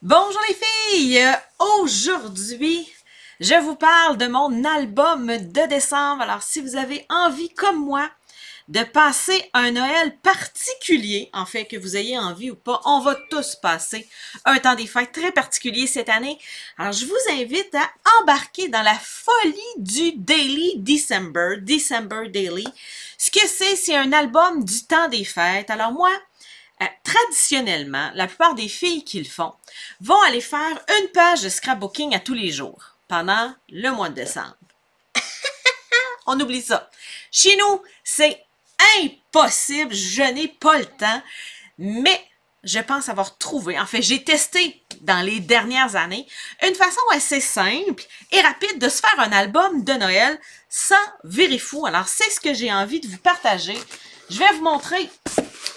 Bonjour les filles! Aujourd'hui, je vous parle de mon album de décembre. Alors, si vous avez envie, comme moi, de passer un Noël particulier, en fait, que vous ayez envie ou pas, on va tous passer un temps des fêtes très particulier cette année. Alors, je vous invite à embarquer dans la folie du Daily December, December Daily. Ce que c'est un album du temps des fêtes. Alors moi, traditionnellement, la plupart des filles qui le font vont aller faire une page de scrapbooking à tous les jours pendant le mois de décembre. On oublie ça. Chez nous, c'est impossible. Je n'ai pas le temps, mais je pense avoir trouvé, en fait, j'ai testé dans les dernières années une façon assez simple et rapide de se faire un album de Noël sans virer fou. Alors, c'est ce que j'ai envie de vous partager. Je vais vous montrer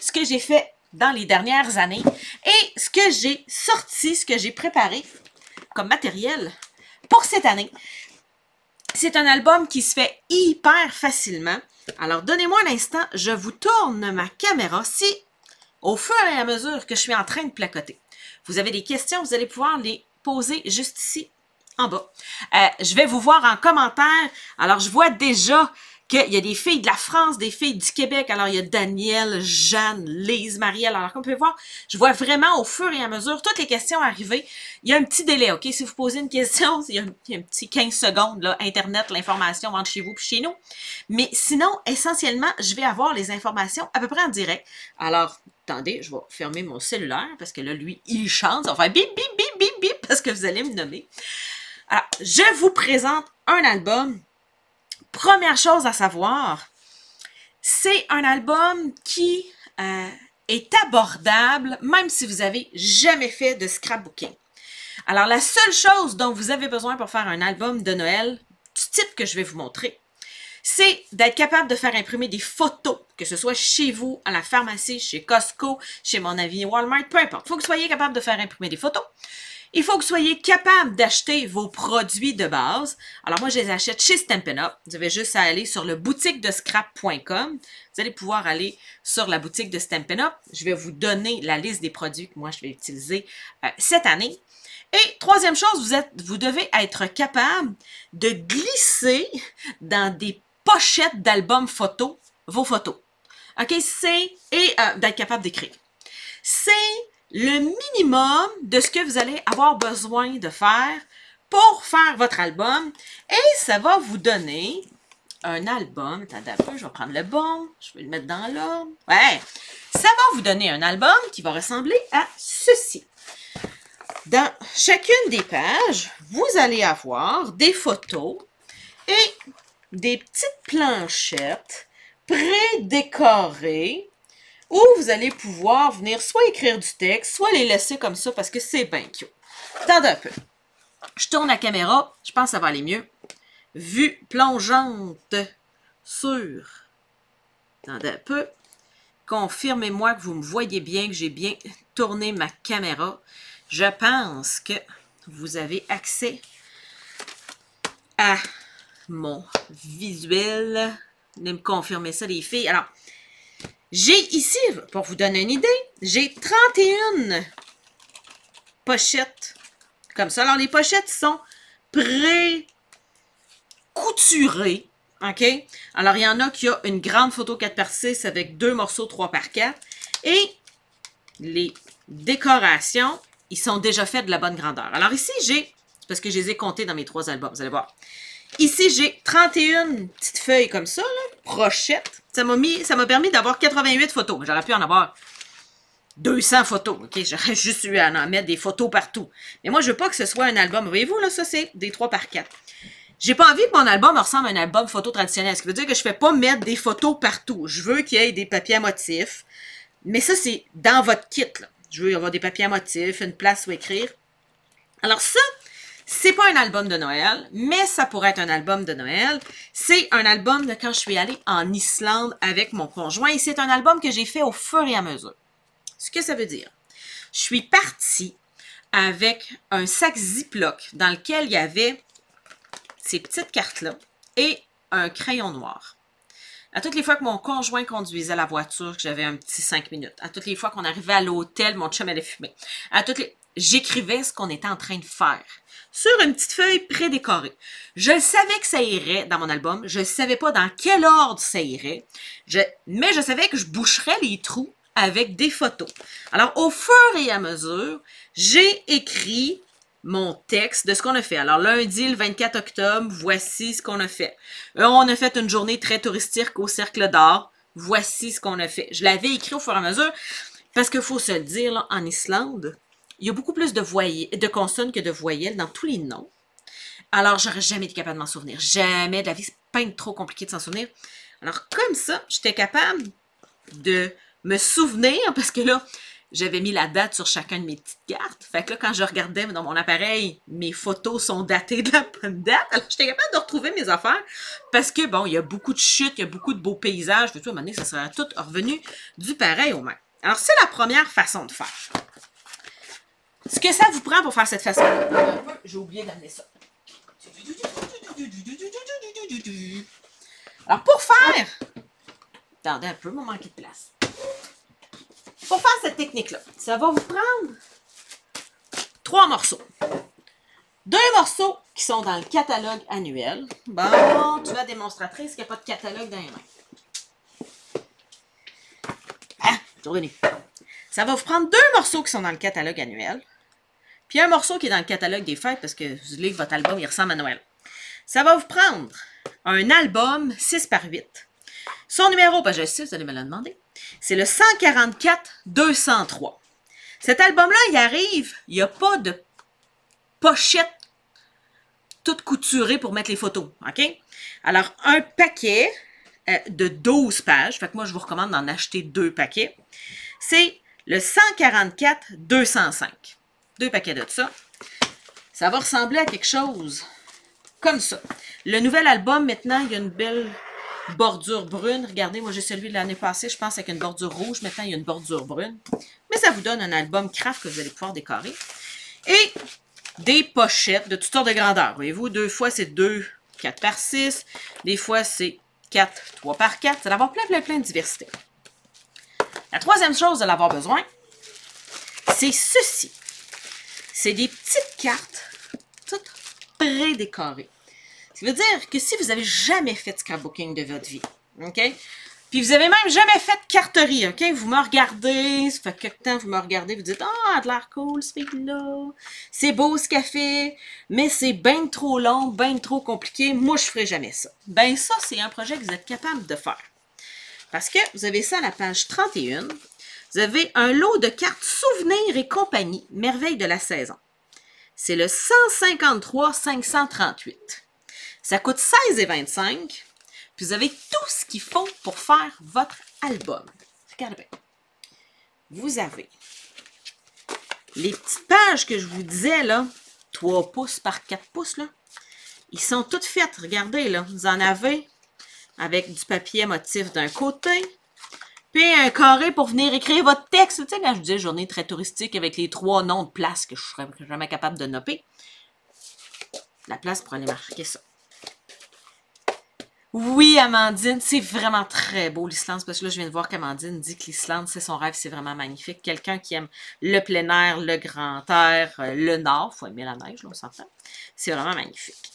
ce que j'ai fait dans les dernières années et ce que j'ai sorti, ce que j'ai préparé comme matériel pour cette année. C'est un album qui se fait hyper facilement. Alors, donnez-moi un instant, je vous tourne ma caméra. Si, au fur et à mesure que je suis en train de placoter, vous avez des questions, vous allez pouvoir les poser juste ici, en bas. Je vais vous voir en commentaire. Alors, je vois déjà qu'il y a des filles de la France, des filles du Québec. Alors, il y a Danielle, Jeanne, Lise, Marielle. Alors, comme vous pouvez voir, je vois vraiment au fur et à mesure toutes les questions arriver. Il y a un petit délai, OK? Si vous posez une question, il y a un petit 15 secondes, là, Internet, l'information entre chez vous et chez nous. Mais sinon, essentiellement, je vais avoir les informations à peu près en direct. Alors, attendez, je vais fermer mon cellulaire parce que là, lui, il chante. Ça va faire bip, bip, bip, bip, bip parce que vous allez me nommer. Alors, je vous présente un album. Première chose à savoir, c'est un album qui est abordable, même si vous n'avez jamais fait de scrapbooking. Alors, la seule chose dont vous avez besoin pour faire un album de Noël, du type que je vais vous montrer, c'est d'être capable de faire imprimer des photos, que ce soit chez vous, à la pharmacie, chez Costco, chez mon ami Walmart, peu importe. Il faut que vous soyez capable de faire imprimer des photos. Il faut que vous soyez capable d'acheter vos produits de base. Alors moi, je les achète chez Stampin' Up. Vous avez juste à aller sur le boutique de scrap.com. Vous allez pouvoir aller sur la boutique de Stampin' Up. Je vais vous donner la liste des produits que moi, je vais utiliser cette année. Et troisième chose, vous devez être capable de glisser dans des pochettes d'albums photos vos photos. OK? D'être capable d'écrire. C'est le minimum de ce que vous allez avoir besoin de faire pour faire votre album. Et ça va vous donner un album. Attendez un peu, je vais prendre le bon. Je vais le mettre dans l'ordre. Ouais. Ça va vous donner un album qui va ressembler à ceci. Dans chacune des pages, vous allez avoir des photos et des petites planchettes pré-décorées où vous allez pouvoir venir soit écrire du texte, soit les laisser comme ça parce que c'est bien cute. Attendez un peu. Je tourne la caméra. Je pense que ça va aller mieux. Vue plongeante sur. Attendez un peu. Confirmez-moi que vous me voyez bien, que j'ai bien tourné ma caméra. Je pense que vous avez accès à mon visuel. Venez me confirmer ça, les filles. Alors, j'ai ici, pour vous donner une idée, j'ai 31 pochettes comme ça. Alors, les pochettes sont pré-couturées. OK? Alors, il y en a qui ont une grande photo 4x6 avec 2 morceaux 3x4. Et les décorations, ils sont déjà faits de la bonne grandeur. Alors, ici, c'est parce que je les ai comptés dans mes 3 albums, vous allez voir. Ici, j'ai 31 petites feuilles comme ça, là, brochettes. Ça m'a permis d'avoir 88 photos. J'aurais pu en avoir 200 photos. OK? J'aurais juste eu à en mettre des photos partout. Mais moi, je veux pas que ce soit un album. Voyez-vous, là, ça, c'est des 3x4. J'ai pas envie que mon album ressemble à un album photo traditionnel. Ce qui veut dire que je fais pas mettre des photos partout. Je veux qu'il y ait des papiers à motifs. Mais ça, c'est dans votre kit, là. Je veux avoir des papiers à motifs, une place où écrire. Alors ça, c'est pas un album de Noël, mais ça pourrait être un album de Noël. C'est un album de quand je suis allée en Islande avec mon conjoint et c'est un album que j'ai fait au fur et à mesure. Ce que ça veut dire, je suis partie avec un sac Ziploc dans lequel il y avait ces petites cartes-là et un crayon noir. À toutes les fois que mon conjoint conduisait la voiture, que j'avais un petit 5 minutes. À toutes les fois qu'on arrivait à l'hôtel, mon chum allait fumer. j'écrivais ce qu'on était en train de faire sur une petite feuille prédécorée. Je savais que ça irait dans mon album. Je ne savais pas dans quel ordre ça irait. Mais je savais que je boucherais les trous avec des photos. Alors, au fur et à mesure, j'ai écrit mon texte de ce qu'on a fait. Alors, lundi, le 24 octobre, voici ce qu'on a fait. On a fait une journée très touristique au Cercle d'Art. Voici ce qu'on a fait. Je l'avais écrit au fur et à mesure parce qu'il faut se le dire, là, en Islande, il y a beaucoup plus de consonnes que de voyelles dans tous les noms. Alors, j'aurais jamais été capable de m'en souvenir. Jamais. De la vie, c'est pas trop compliqué de s'en souvenir. Alors, comme ça, j'étais capable de me souvenir, parce que là, j'avais mis la date sur chacun de mes petites cartes. Fait que là, quand je regardais dans mon appareil, mes photos sont datées de la bonne date. Alors, j'étais capable de retrouver mes affaires. Parce que, bon, il y a beaucoup de chutes, il y a beaucoup de beaux paysages. De tout, à un moment donné, ça serait tout revenu du pareil au même. Alors, c'est la première façon de faire. Ce que ça vous prend pour faire cette façon-là, j'ai oublié d'amener ça. Alors, pour faire... Attendez un peu, il m'a manqué de place. Pour faire cette technique-là, ça va vous prendre 3 morceaux. 2 morceaux qui sont dans le catalogue annuel. Bon, tu vas démonstratrice qu'il n'y a pas de catalogue dans les mains. Ah, je suis revenue. Ça va vous prendre 2 morceaux qui sont dans le catalogue annuel. Puis un morceau qui est dans le catalogue des fêtes, parce que vous voulez que votre album il ressemble à Noël. Ça va vous prendre un album 6x8. Son numéro, ben je le sais, vous allez me le demander, c'est le 144-203. Cet album-là, il arrive, il n'y a pas de pochette toute couturée pour mettre les photos, OK? Alors, un paquet de 12 pages, fait que moi, je vous recommande d'en acheter 2 paquets, c'est le 144-205. 2 paquets de ça. Ça va ressembler à quelque chose comme ça. Le nouvel album, maintenant, il y a une belle bordure brune. Regardez, moi, j'ai celui de l'année passée, je pense, avec une bordure rouge. Maintenant, il y a une bordure brune. Mais ça vous donne un album craft que vous allez pouvoir décorer. Et des pochettes de toutes sortes de grandeurs. Voyez-vous, 2 fois, c'est 2, 4 par 6. Des fois, c'est 4, 3 par 4. Ça va avoir plein de diversité. La troisième chose de l'avoir besoin, c'est ceci. C'est des petites cartes, toutes prédécorées. Ça veut dire que si vous n'avez jamais fait de scrapbooking de votre vie, OK? Puis vous n'avez même jamais fait de carterie, OK? Vous me regardez, ça fait quelque temps que vous me regardez, vous dites « Ah, elle a de l'air cool, ce film-là. C'est beau ce qu'elle fait, mais c'est bien trop long, bien trop compliqué. Moi, je ne ferai jamais ça. » Ben ça, c'est un projet que vous êtes capable de faire. Parce que vous avez ça à la page 31. Vous avez un lot de cartes souvenirs et compagnie, merveille de la saison. C'est le 153-538. Ça coûte 16,25 $. Puis vous avez tout ce qu'il faut pour faire votre album. Regardez bien. Vous avez les petites pages que je vous disais, là, 3 pouces par 4 pouces, là. Ils sont toutes faites. Regardez, là. Vous en avez avec du papier motif d'un côté. Puis un carré pour venir écrire votre texte. Tu sais, quand je vous disais journée très touristique avec les 3 noms de places que je ne serais jamais capable de noter. La place pour aller marquer ça. Oui, Amandine, c'est vraiment très beau l'Islande. Parce que là, je viens de voir qu'Amandine dit que l'Islande, c'est son rêve, c'est vraiment magnifique. Quelqu'un qui aime le plein air, le grand air, le nord. Il faut aimer la neige, là, on s'entend. C'est vraiment magnifique.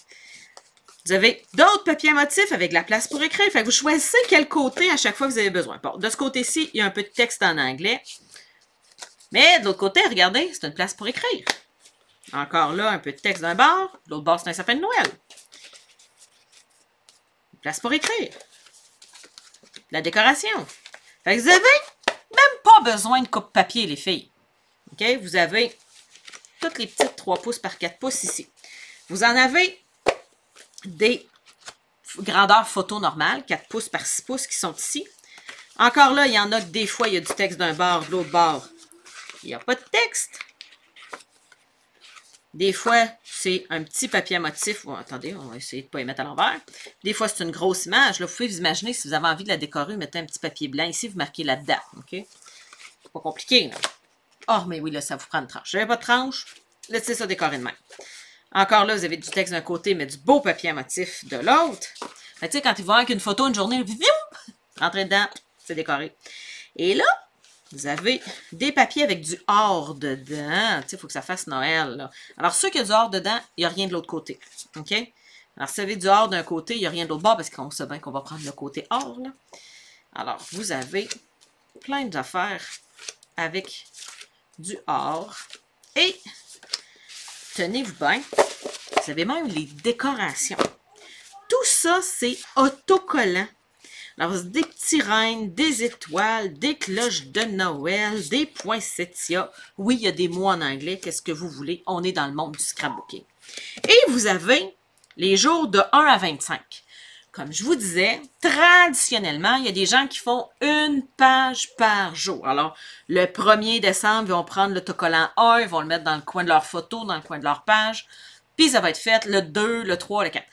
Vous avez d'autres papiers motifs avec de la place pour écrire. Fait que vous choisissez quel côté à chaque fois que vous avez besoin. Bon, de ce côté-ci, il y a un peu de texte en anglais. Mais de l'autre côté, regardez, c'est une place pour écrire. Encore là, un peu de texte d'un bord. De l'autre bord, c'est un sapin de Noël. Une place pour écrire. La décoration. Fait que vous avez même pas besoin de coupe-papier, les filles. OK? Vous avez toutes les petites 3 pouces par 4 pouces ici. Vous en avez des grandeurs photo normales, 4 pouces par 6 pouces qui sont ici. Encore là, il y en a que des fois, il y a du texte d'un bord, de l'autre bord. Il n'y a pas de texte. Des fois, c'est un petit papier à motif. Bon, attendez, on va essayer de ne pas les mettre à l'envers. Des fois, c'est une grosse image. Là, vous pouvez vous imaginer, si vous avez envie de la décorer, mettez un petit papier blanc ici, vous marquez la date. OK? C'est pas compliqué, là. Oh, mais oui, là, ça vous prend une tranche. Vous n'avez pas de tranche, laissez ça décorer de même. Encore là, vous avez du texte d'un côté, mais du beau papier à motif de l'autre. Tu sais, quand ils vont avec une photo une journée, rentrez dedans, c'est décoré. Et là, Vous avez des papiers avec du or dedans. Tu sais, il faut que ça fasse Noël, là. Alors, ceux qui ont du or dedans, il n'y a rien de l'autre côté. OK? Alors, si vous avez du or d'un côté, il n'y a rien de l'autre bord parce qu'on sait bien qu'on va prendre le côté or, là. Alors, vous avez plein d'affaires avec du or. Et, tenez-vous bien, vous avez même les décorations. Tout ça, c'est autocollant. Alors, des petits rennes, des étoiles, des cloches de Noël, des poinsettias. Oui, il y a des mots en anglais, qu'est-ce que vous voulez? On est dans le monde du scrapbooking. Et vous avez les jours de 1 à 25. Comme je vous disais, traditionnellement, il y a des gens qui font une page par jour. Alors, le 1er décembre, ils vont prendre l'autocollant 1, ils vont le mettre dans le coin de leur photo, dans le coin de leur page. Puis, ça va être fait le 2, le 3, le 4.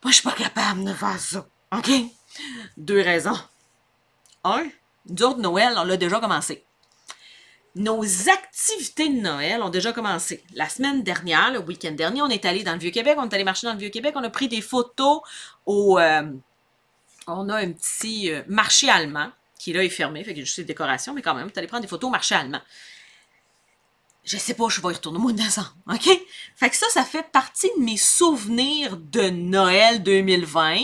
Moi, je suis pas capable de faire ça. OK? 2 raisons. 1, nous autres, Noël, on l'a déjà commencé. Nos activités de Noël ont déjà commencé. La semaine dernière, le week-end dernier, on est allé dans le Vieux-Québec, on est allé marcher dans le Vieux-Québec, on a pris des photos au... on a un petit marché allemand, qui là est fermé, fait que juste des décorations, mais quand même, on est allé prendre des photos au marché allemand. Je sais pas, je vais y retourner au mois de décembre, OK? Fait que ça fait partie de mes souvenirs de Noël 2020.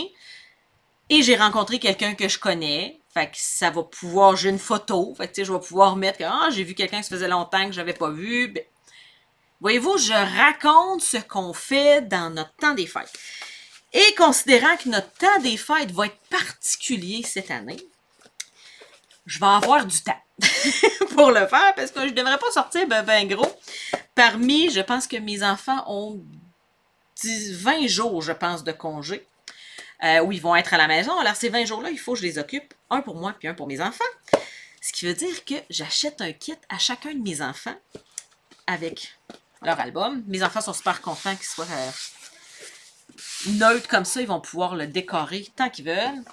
Et j'ai rencontré quelqu'un que je connais. Fait que ça va pouvoir, j'ai une photo. Fait que tu sais, je vais pouvoir mettre que j'ai vu quelqu'un qui se faisait longtemps que j'avais pas vu. Ben, voyez-vous, je raconte ce qu'on fait dans notre temps des fêtes. Et considérant que notre temps des fêtes va être particulier cette année, je vais avoir du temps pour le faire parce que je ne devrais pas sortir ben gros. Parmi, je pense que mes enfants ont 20 jours, je pense, de congé. Où ils vont être à la maison. Alors, ces 20 jours-là, il faut que je les occupe. Un pour moi, puis un pour mes enfants. Ce qui veut dire que j'achète un kit à chacun de mes enfants avec leur album. Mes enfants sont super contents qu'ils soient neutres comme ça. Ils vont pouvoir le décorer tant qu'ils veulent.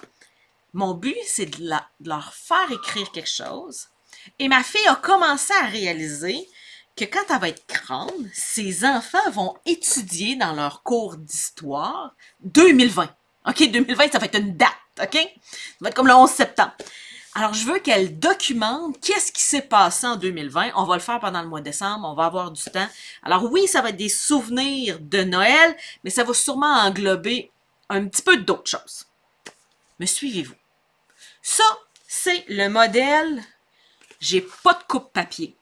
Mon but, c'est de leur faire écrire quelque chose. Et ma fille a commencé à réaliser que quand elle va être grande, ses enfants vont étudier dans leur cours d'histoire 2020. OK, 2020, ça va être une date, OK? Ça va être comme le 11 septembre. Alors, je veux qu'elle documente qu'est-ce qui s'est passé en 2020. On va le faire pendant le mois de décembre, on va avoir du temps. Alors oui, ça va être des souvenirs de Noël, mais ça va sûrement englober un petit peu d'autres choses. Me suivez-vous? Ça, c'est le modèle. J'ai pas de coupe-papier.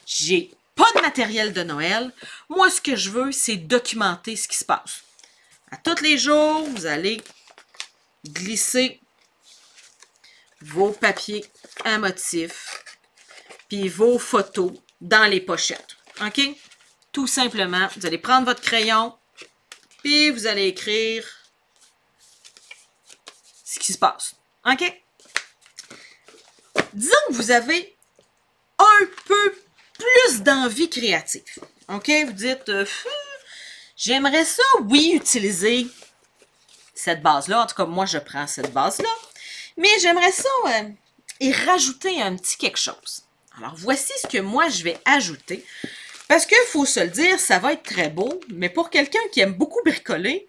J'ai pas de matériel de Noël. Moi, ce que je veux, c'est documenter ce qui se passe. À tous les jours, vous allez glisser vos papiers à motif puis vos photos dans les pochettes. OK? Tout simplement, vous allez prendre votre crayon puis vous allez écrire ce qui se passe. OK? Disons que vous avez un peu plus d'envie créative. OK? Vous dites... j'aimerais ça, oui, utiliser cette base-là. En tout cas, moi, je prends cette base-là. Mais j'aimerais ça y rajouter un petit quelque chose. Alors, voici ce que moi, je vais ajouter. Parce qu'il faut se le dire, ça va être très beau. Mais pour quelqu'un qui aime beaucoup bricoler,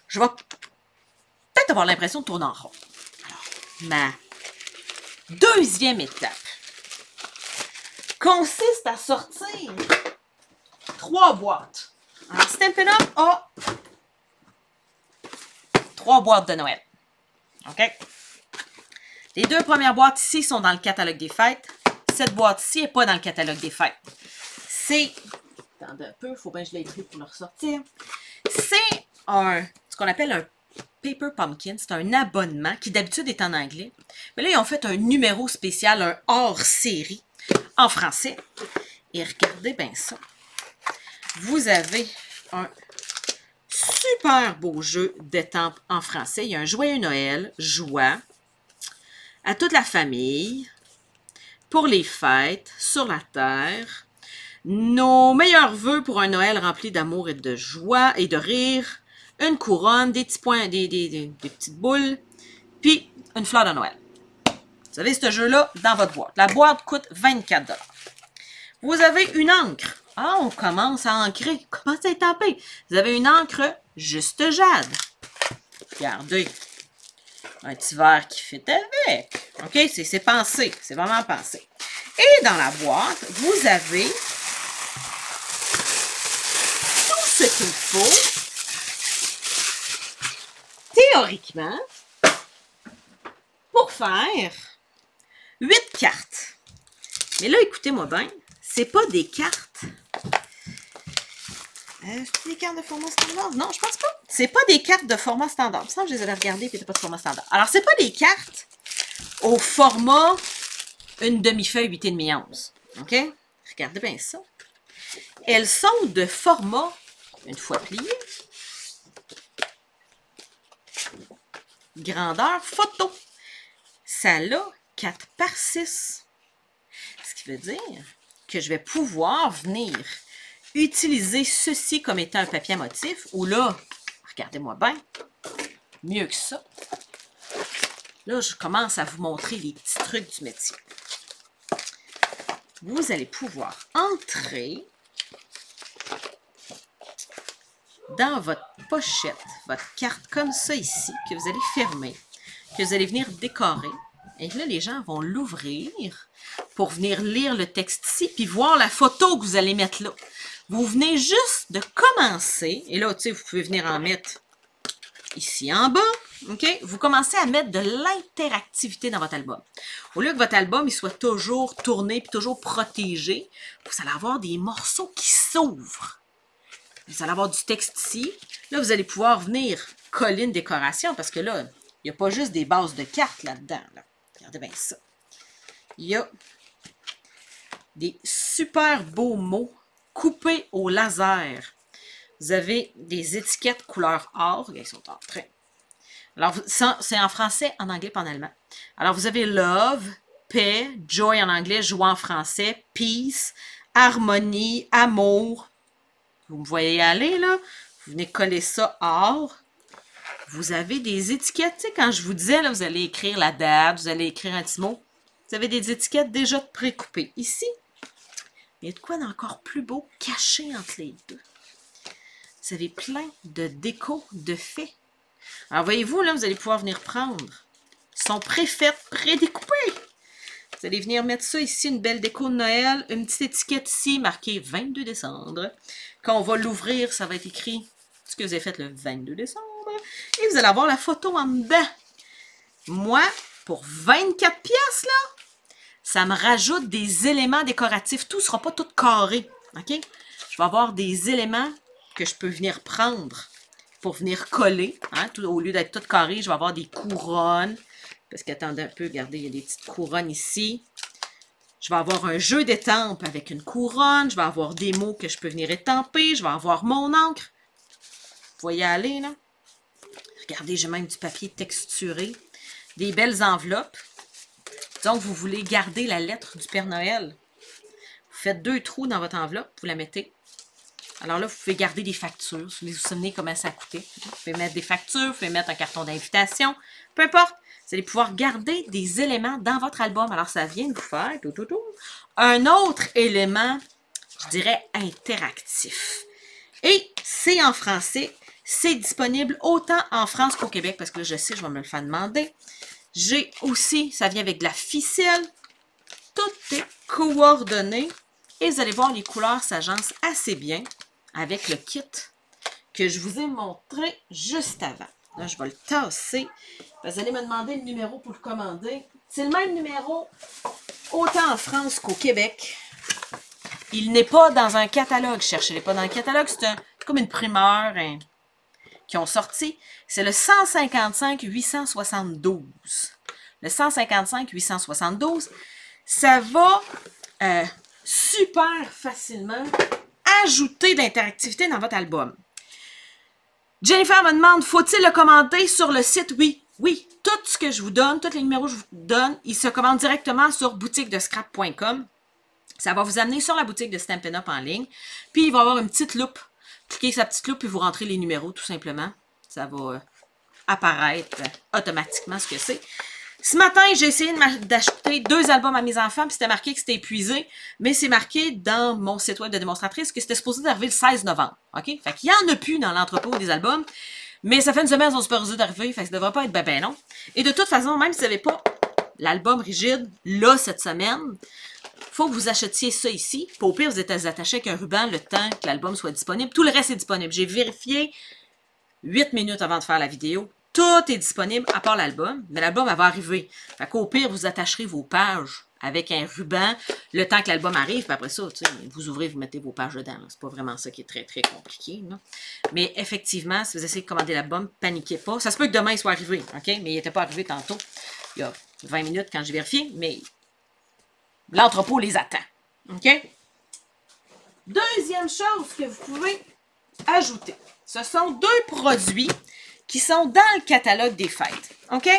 je vais peut-être avoir l'impression de tourner en rond. Alors, ma deuxième étape consiste à sortir 3 boîtes. Alors, Stampin' Up a 3 boîtes de Noël. OK? Les 2 premières boîtes ici sont dans le catalogue des fêtes. Cette boîte-ci n'est pas dans le catalogue des fêtes. C'est... Attendez un peu, il faut bien que je l'ai écrit pour le ressortir. C'est ce qu'on appelle un Paper Pumpkin. C'est un abonnement qui d'habitude est en anglais. Mais là, ils ont fait un numéro spécial, un hors-série en français. Et regardez bien ça. Vous avez un super beau jeu d'étampes en français. Il y a un joyeux Noël, joie, à toute la famille, pour les fêtes, sur la terre, nos meilleurs vœux pour un Noël rempli d'amour et de joie et de rire, une couronne, des petits points, des petites boules, puis une fleur de Noël. Vous avez ce jeu-là dans votre boîte. La boîte coûte 24 $. Vous avez une encre. Ah, on commence à ancrer. Comment c'est tapé? Vous avez une encre juste jade. Regardez. Un petit verre qui fait avec. OK? C'est pensé. C'est vraiment pensé. Et dans la boîte, vous avez tout ce qu'il faut, théoriquement, pour faire 8 cartes. Mais là, écoutez-moi bien, c'est pas des cartes. C'est des cartes de format standard? Non, je pense pas. C'est pas des cartes de format standard. Il me semble que je les avais regardées et c'était pas de format standard. Alors, c'est pas des cartes au format une demi-feuille 8,5 onces. OK? Regardez bien ça. Elles sont de format, une fois pliées, grandeur photo. Ça a 4 par 6. Ce qui veut dire que je vais pouvoir venir utiliser ceci comme étant un papier à motif, ou là, regardez-moi bien, mieux que ça. Là, je commence à vous montrer les petits trucs du métier. Vous allez pouvoir entrer dans votre pochette, votre carte comme ça ici, que vous allez fermer, que vous allez venir décorer. Et là, les gens vont l'ouvrir pour venir lire le texte ici, puis voir la photo que vous allez mettre là. Vous venez juste de commencer, et là, tu sais, vous pouvez venir en mettre ici en bas, OK? Vous commencez à mettre de l'interactivité dans votre album. Au lieu que votre album il soit toujours tourné puis toujours protégé, vous allez avoir des morceaux qui s'ouvrent. Vous allez avoir du texte ici. Là, vous allez pouvoir venir coller une décoration parce que là, il n'y a pas juste des bases de cartes là-dedans. Là. Regardez bien ça. Il y a des super beaux mots coupés au laser. Vous avez des étiquettes couleur or. Ils sont en train. Alors, c'est en français, en anglais et en allemand. Alors, vous avez love, paix, joy en anglais, joie en français, peace, harmonie, amour. Vous me voyez aller, là? Vous venez coller ça or. Vous avez des étiquettes, tu sais, quand je vous disais, là, vous allez écrire la date, vous allez écrire un petit mot. Vous avez des étiquettes déjà précoupées. Ici, il y a de quoi d'encore plus beau caché entre les deux. Vous avez plein de déco, de faits. Alors, voyez-vous, là, vous allez pouvoir venir prendre. Ils sont préfaites, prédécoupées. Vous allez venir mettre ça ici, une belle déco de Noël. Une petite étiquette ici, marquée 22 décembre. Quand on va l'ouvrir, ça va être écrit ce que vous avez fait le 22 décembre. Et vous allez avoir la photo en dedans. Moi, pour 24 pièces là, ça me rajoute des éléments décoratifs. Tout ne sera pas tout carré. OK? Je vais avoir des éléments que je peux venir prendre pour venir coller. Hein? Au lieu d'être tout carré, je vais avoir des couronnes. Parce qu'attendez un peu, regardez, il y a des petites couronnes ici. Je vais avoir un jeu d'étampes avec une couronne. Je vais avoir des mots que je peux venir étamper. Je vais avoir mon encre. Vous voyez aller, là? Regardez, j'ai même du papier texturé. Des belles enveloppes. Donc, vous voulez garder la lettre du Père Noël. Vous faites 2 trous dans votre enveloppe. Vous la mettez. Alors là, vous pouvez garder des factures. Si vous vous souvenez comment ça coûtait. Vous pouvez mettre des factures. Vous pouvez mettre un carton d'invitation. Peu importe. Vous allez pouvoir garder des éléments dans votre album. Alors, ça vient de vous faire un autre élément, je dirais, interactif. Et c'est en français. C'est disponible autant en France qu'au Québec, parce que là, je sais, je vais me le faire demander. J'ai aussi, ça vient avec de la ficelle. Tout est coordonné. Et vous allez voir, les couleurs s'agencent assez bien avec le kit que je vous ai montré juste avant. Là, je vais le tasser. Vous allez me demander le numéro pour le commander. C'est le même numéro autant en France qu'au Québec. Il n'est pas dans un catalogue. Cherchez-les pas dans le catalogue. C'est comme une primeur qui ont sorti. C'est le 155-872. Le 155-872, ça va super facilement ajouter de l'interactivité dans votre album. Jennifer me demande, faut-il le commander sur le site? Oui. Oui, tout ce que je vous donne, tous les numéros que je vous donne, ils se commandent directement sur boutiquedescrap.com. Ça va vous amener sur la boutique de Stampin' Up en ligne. Puis, il va y avoir une petite loupe. Cliquez sa petite loupe et vous rentrez les numéros, tout simplement. Ça va apparaître automatiquement ce que c'est. Ce matin, j'ai essayé d'acheter 2 albums à mes enfants, puis c'était marqué que c'était épuisé, mais c'est marqué dans mon site web de démonstratrice que c'était supposé arriver le 16 novembre. OK? Fait qu'il n'y en a plus dans l'entrepôt des albums, mais ça fait une semaine qu'ils sont supposés d'arriver, fait que ça ne devrait pas être ben long. Et de toute façon, même si vous n'avez pas l'album rigide, là, cette semaine, faut que vous achetiez ça ici. Puis au pire, vous êtes attaché avec un ruban le temps que l'album soit disponible. Tout le reste est disponible. J'ai vérifié 8 minutes avant de faire la vidéo. Tout est disponible à part l'album. Mais l'album, elle va arriver. Fait qu'au pire, vous attacherez vos pages avec un ruban le temps que l'album arrive. Puis après ça, vous ouvrez, vous mettez vos pages dedans. C'est pas vraiment ça qui est très, très compliqué. Là. Mais effectivement, si vous essayez de commander l'album, paniquez pas. Ça se peut que demain, il soit arrivé. OK? Mais il n'était pas arrivé tantôt. Il y a 20 minutes quand j'ai vérifié. Mais l'entrepôt les attend. OK? Deuxième chose que vous pouvez ajouter. Ce sont 2 produits qui sont dans le catalogue des fêtes. OK?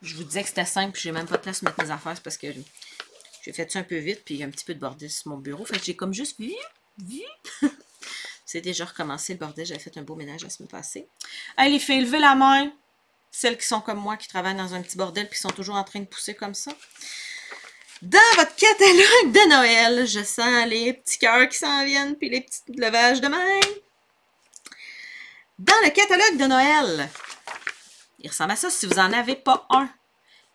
Je vous disais que c'était simple, j'ai même pas de place pour mettre mes affaires, c'est parce que j'ai fait ça un peu vite, puis il y a un petit peu de bordel sur mon bureau. Fait que j'ai comme juste c'est déjà recommencé le bordel, j'avais fait un beau ménage la semaine passée. Hey les filles, levez la main. Celles qui sont comme moi, qui travaillent dans un petit bordel, puis sont toujours en train de pousser comme ça. Dans votre catalogue de Noël, je sens les petits cœurs qui s'en viennent, puis les petits levages de main. Dans le catalogue de Noël, il ressemble à ça. Si vous n'en avez pas un,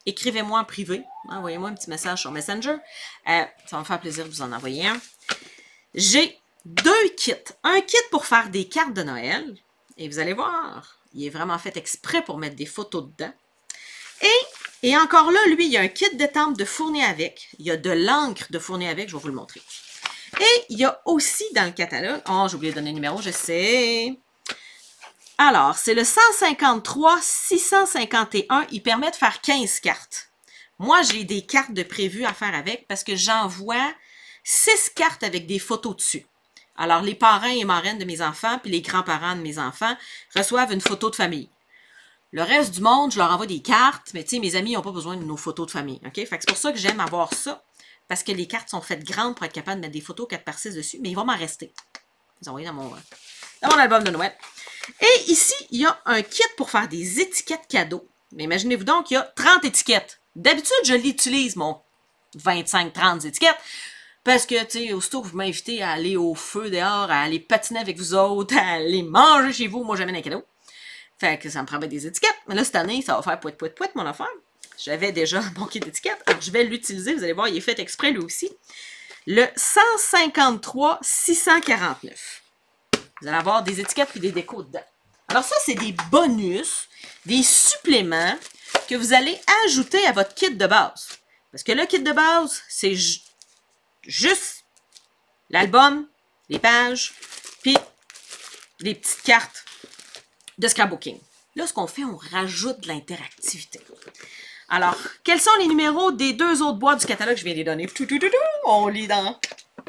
écrivez-moi en privé. Envoyez-moi un petit message sur Messenger. Ça va me faire plaisir de vous en envoyer un. J'ai 2 kits. Un kit pour faire des cartes de Noël. Et vous allez voir, il est vraiment fait exprès pour mettre des photos dedans. Et encore là, lui, il y a un kit d'étampes de fourni avec. Il y a de l'encre de fourni avec, je vais vous le montrer. Et il y a aussi dans le catalogue... Oh, j'ai oublié de donner le numéro, je sais. Alors, c'est le 153-651. Il permet de faire 15 cartes. Moi, j'ai des cartes de prévues à faire avec parce que j'envoie 6 cartes avec des photos dessus. Alors, les parrains et marraines de mes enfants puis les grands-parents de mes enfants reçoivent une photo de famille. Le reste du monde, je leur envoie des cartes, mais tu sais, mes amis n'ont pas besoin de nos photos de famille. OK? Fait que c'est pour ça que j'aime avoir ça, parce que les cartes sont faites grandes pour être capable de mettre des photos 4x6 dessus, mais il va m'en rester. Je les envoyer dans mon album de Noël. Et ici, il y a un kit pour faire des étiquettes cadeaux. Mais imaginez-vous donc, il y a 30 étiquettes. D'habitude, je l'utilise, mon 25-30 étiquettes, parce que, tu sais, aussitôt que vous m'invitez à aller au feu dehors, à aller patiner avec vous autres, à aller manger chez vous, moi, j'amène un cadeau. Fait que ça me prend des étiquettes. Mais là, cette année, ça va faire pouet, mon affaire. J'avais déjà mon kit d'étiquettes. Alors, je vais l'utiliser. Vous allez voir, il est fait exprès, lui aussi. Le 153-649. Vous allez avoir des étiquettes et des décos dedans. Alors, ça, c'est des bonus, des suppléments que vous allez ajouter à votre kit de base. Parce que le kit de base, c'est juste l'album, les pages, puis les petites cartes de scrapbooking. Là, ce qu'on fait, on rajoute de l'interactivité. Alors, quels sont les numéros des 2 autres boîtes du catalogue que je viens de les donner? On lit dans...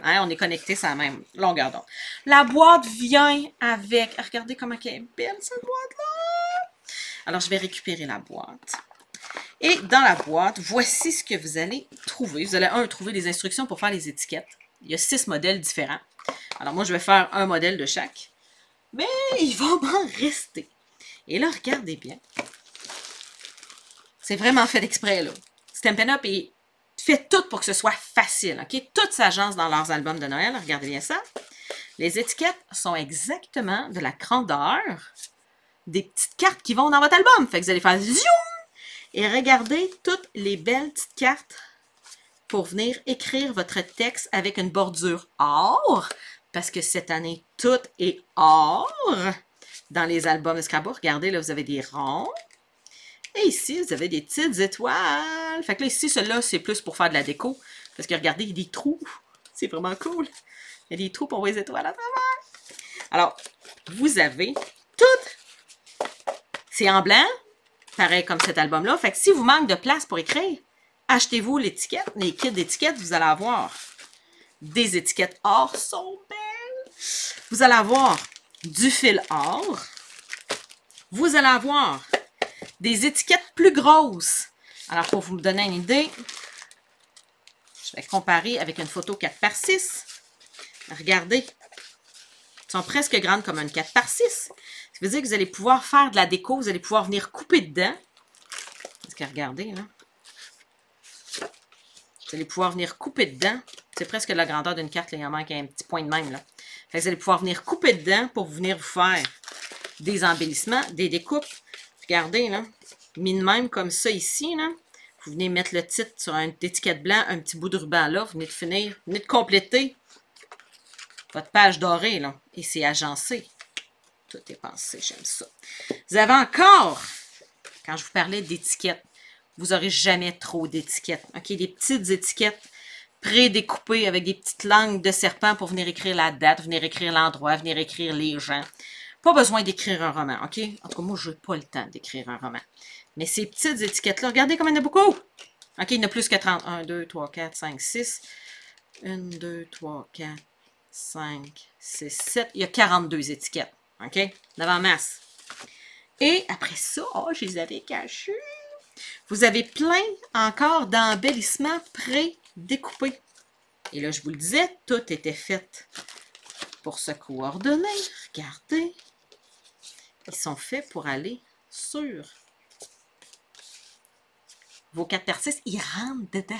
Hein, on est connecté sur la même longueur d'onde. La boîte vient avec... Regardez comment elle est belle, cette boîte-là! Alors, je vais récupérer la boîte. Et dans la boîte, voici ce que vous allez trouver. Vous allez, trouver les instructions pour faire les étiquettes. Il y a 6 modèles différents. Alors, moi, je vais faire un modèle de chaque. Mais il va m'en rester. Et là, regardez bien. C'est vraiment fait exprès, là. Stampin' Up fait tout pour que ce soit facile, OK? Tout s'agence dans leurs albums de Noël. Regardez bien ça. Les étiquettes sont exactement de la grandeur des petites cartes qui vont dans votre album. Fait que vous allez faire zoom et regardez toutes les belles petites cartes pour venir écrire votre texte avec une bordure or. Parce que cette année, tout est or dans les albums de Scrapbook. Regardez, là, vous avez des ronds. Et ici, vous avez des petites étoiles. Fait que là, ici, celui-là, c'est plus pour faire de la déco. Parce que regardez, il y a des trous. C'est vraiment cool. Il y a des trous pour voir les étoiles à travers. Alors, vous avez tout. C'est en blanc, pareil comme cet album-là. Fait que si vous manque de place pour écrire, achetez-vous l'étiquette. Les kits d'étiquettes, vous allez avoir des étiquettes or, sont belles. Vous allez avoir du fil or. Vous allez avoir des étiquettes plus grosses. Alors, pour vous me donner une idée, je vais comparer avec une photo 4x6. Regardez, elles sont presque grandes comme une 4x6. Ça veut dire que vous allez pouvoir faire de la déco, vous allez pouvoir venir couper dedans. Parce que regardez, là. Vous allez pouvoir venir couper dedans. C'est presque la grandeur d'une carte, là. Il en manque un petit point de même, là. Fait que vous allez pouvoir venir couper dedans pour venir vous faire des embellissements, des découpes. Regardez, là. Mis de même comme ça ici, là. Vous venez mettre le titre sur une étiquette blanc, un petit bout de ruban là. Vous venez de finir, vous venez de compléter votre page dorée, là. Et c'est agencé. Tout est pensé, j'aime ça. Vous avez encore, quand je vous parlais d'étiquettes, vous n'aurez jamais trop d'étiquettes. OK, des petites étiquettes pré-découpées avec des petites langues de serpent pour venir écrire la date, venir écrire l'endroit, venir écrire les gens. Pas besoin d'écrire un roman, OK? En tout cas, moi, je n'ai pas le temps d'écrire un roman. Mais ces petites étiquettes-là, regardez comme il y en a beaucoup. OK, il y en a plus que 30. 1, 2, 3, 4, 5, 6. 1, 2, 3, 4, 5, 6, 7. Il y a 42 étiquettes. OK? D'avant masse. Et après ça, oh, je les avais cachés. Vous avez plein encore d'embellissements pré-découpés. Et là, je vous le disais, tout était fait pour se coordonner. Regardez. Ils sont faits pour aller sur vos 4x6. Ils rentrent dedans.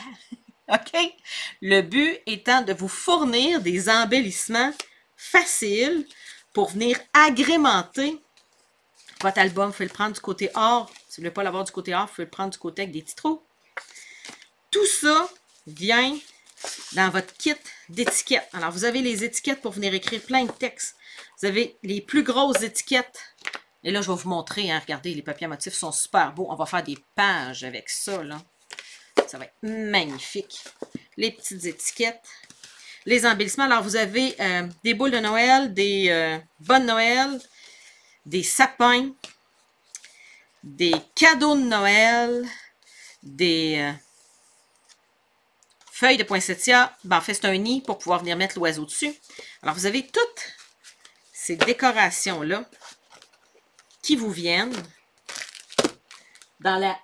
OK? Le but étant de vous fournir des embellissements faciles pour venir agrémenter votre album. Vous pouvez le prendre du côté or. Si vous ne voulez pas l'avoir du côté or, vous pouvez le prendre du côté avec des petits trous. Tout ça vient dans votre kit d'étiquettes. Alors, vous avez les étiquettes pour venir écrire plein de textes. Vous avez les plus grosses étiquettes. Et là, je vais vous montrer. Hein, regardez, les papiers à motifs sont super beaux. On va faire des pages avec ça, là. Ça va être magnifique. Les petites étiquettes. Les embellissements. Alors, vous avez des boules de Noël, des bonnes Noël, des sapins, des cadeaux de Noël, des feuilles de poinsettia. Ben, en fait, c'est un nid pour pouvoir venir mettre l'oiseau dessus. Alors, vous avez toutes ces décorations-là qui vous viennent dans la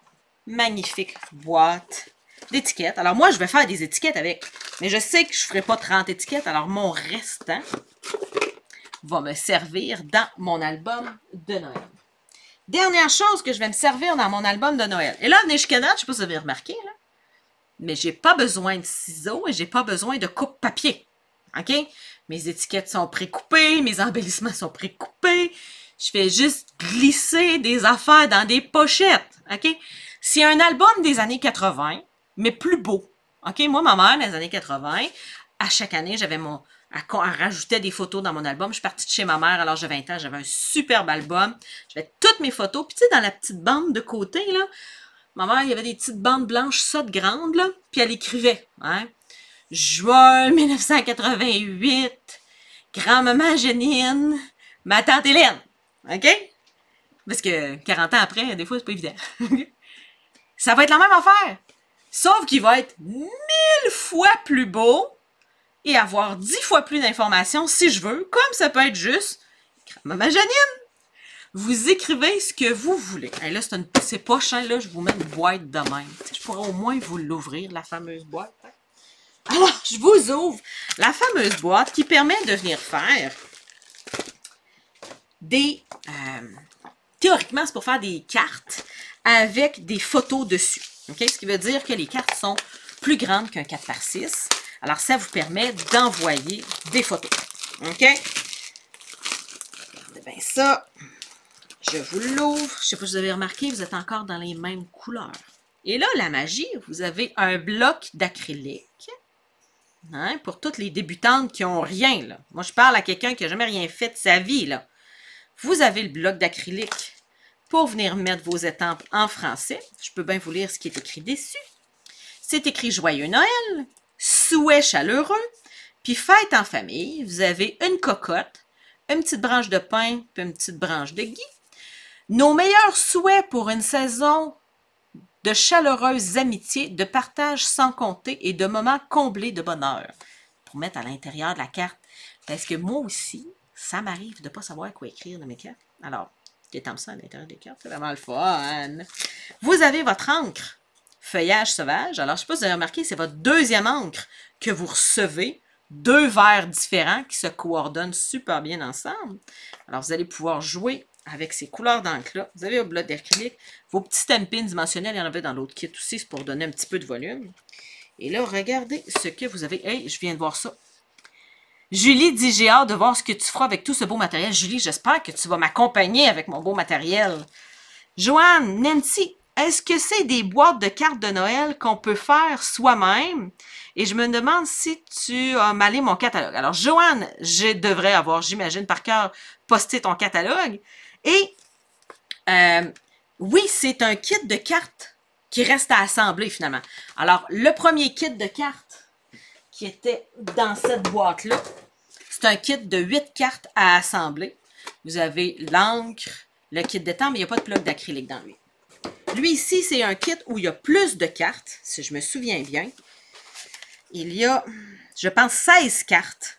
magnifique boîte d'étiquettes. Alors, moi, je vais faire des étiquettes avec, mais je sais que je ne ferai pas 30 étiquettes, alors mon restant va me servir dans mon album de Noël. Dernière chose que je vais me servir dans mon album de Noël. Et là, venez jusqu'à date, je ne sais pas si vous avez remarqué, là, mais je n'ai pas besoin de ciseaux et je n'ai pas besoin de coupe-papier. OK? Mes étiquettes sont précoupées, mes embellissements sont précoupés. Je fais juste glisser des affaires dans des pochettes. OK? C'est un album des années 80, mais plus beau. OK? Moi, ma mère, dans les années 80, à chaque année, j'avais mon... Elle rajoutait des photos dans mon album. Je suis partie de chez ma mère à l'âge de 20 ans. J'avais un superbe album. J'avais toutes mes photos. Puis, tu sais, dans la petite bande de côté, là, ma mère, il y avait des petites bandes blanches, ça, de grandes, là. Puis, elle écrivait, hein? Juin 1988, grand-maman Janine, ma tante Hélène. OK? Parce que 40 ans après, des fois, c'est pas évident. Ça va être la même affaire. Sauf qu'il va être 1000 fois plus beau et avoir 10 fois plus d'informations si je veux, comme ça peut être juste grand-maman Janine. Vous écrivez ce que vous voulez. Et là, c'est pas cher, là, je vous mets une boîte de même. Je pourrais au moins vous l'ouvrir, la fameuse boîte. Alors, je vous ouvre la fameuse boîte qui permet de venir faire des... théoriquement, c'est pour faire des cartes avec des photos dessus. Okay? Ce qui veut dire que les cartes sont plus grandes qu'un 4x6. Alors, ça vous permet d'envoyer des photos. OK? Regardez bien ça. Je vous l'ouvre. Je ne sais pas si vous avez remarqué, vous êtes encore dans les mêmes couleurs. Et là, la magie, vous avez un bloc d'acrylique. Hein, pour toutes les débutantes qui n'ont rien. Là. Moi, je parle à quelqu'un qui n'a jamais rien fait de sa vie. Là. Vous avez le bloc d'acrylique pour venir mettre vos étampes en français. Je peux bien vous lire ce qui est écrit dessus. C'est écrit « Joyeux Noël »,« Souhait chaleureux », puis « Fête en famille ». Vous avez une cocotte, une petite branche de pin, puis une petite branche de gui. Nos meilleurs souhaits pour une saison de chaleureuses amitiés, de partage sans compter et de moments comblés de bonheur. Pour mettre à l'intérieur de la carte. Parce que moi aussi, ça m'arrive de ne pas savoir quoi écrire dans mes cartes. Alors, j'étends ça à l'intérieur des cartes. C'est vraiment le fun. Vous avez votre encre feuillage sauvage. Alors, je ne sais pas si vous avez remarqué, c'est votre deuxième encre que vous recevez. 2 verres différents qui se coordonnent super bien ensemble. Alors, vous allez pouvoir jouer avec ces couleurs d'encre-là. Vous avez vos blocs d'acrylique. Vos petits stampins dimensionnels, il y en avait dans l'autre kit aussi, c'est pour donner un petit peu de volume. Et là, regardez ce que vous avez. Hey, je viens de voir ça. Julie dit, j'ai hâte de voir ce que tu feras avec tout ce beau matériel. Julie, j'espère que tu vas m'accompagner avec mon beau matériel. Joanne, Nancy, est-ce que c'est des boîtes de cartes de Noël qu'on peut faire soi-même? Et je me demande si tu as malé mon catalogue. Alors, Joanne, je devrais avoir, j'imagine, par cœur, posté ton catalogue. Et oui, c'est un kit de cartes qui reste à assembler finalement. Alors, le premier kit de cartes qui était dans cette boîte-là, c'est un kit de 8 cartes à assembler. Vous avez l'encre, le kit de temps, mais il n'y a pas de bloc d'acrylique dans lui. Lui ici, c'est un kit où il y a plus de cartes, si je me souviens bien. Il y a, je pense, 16 cartes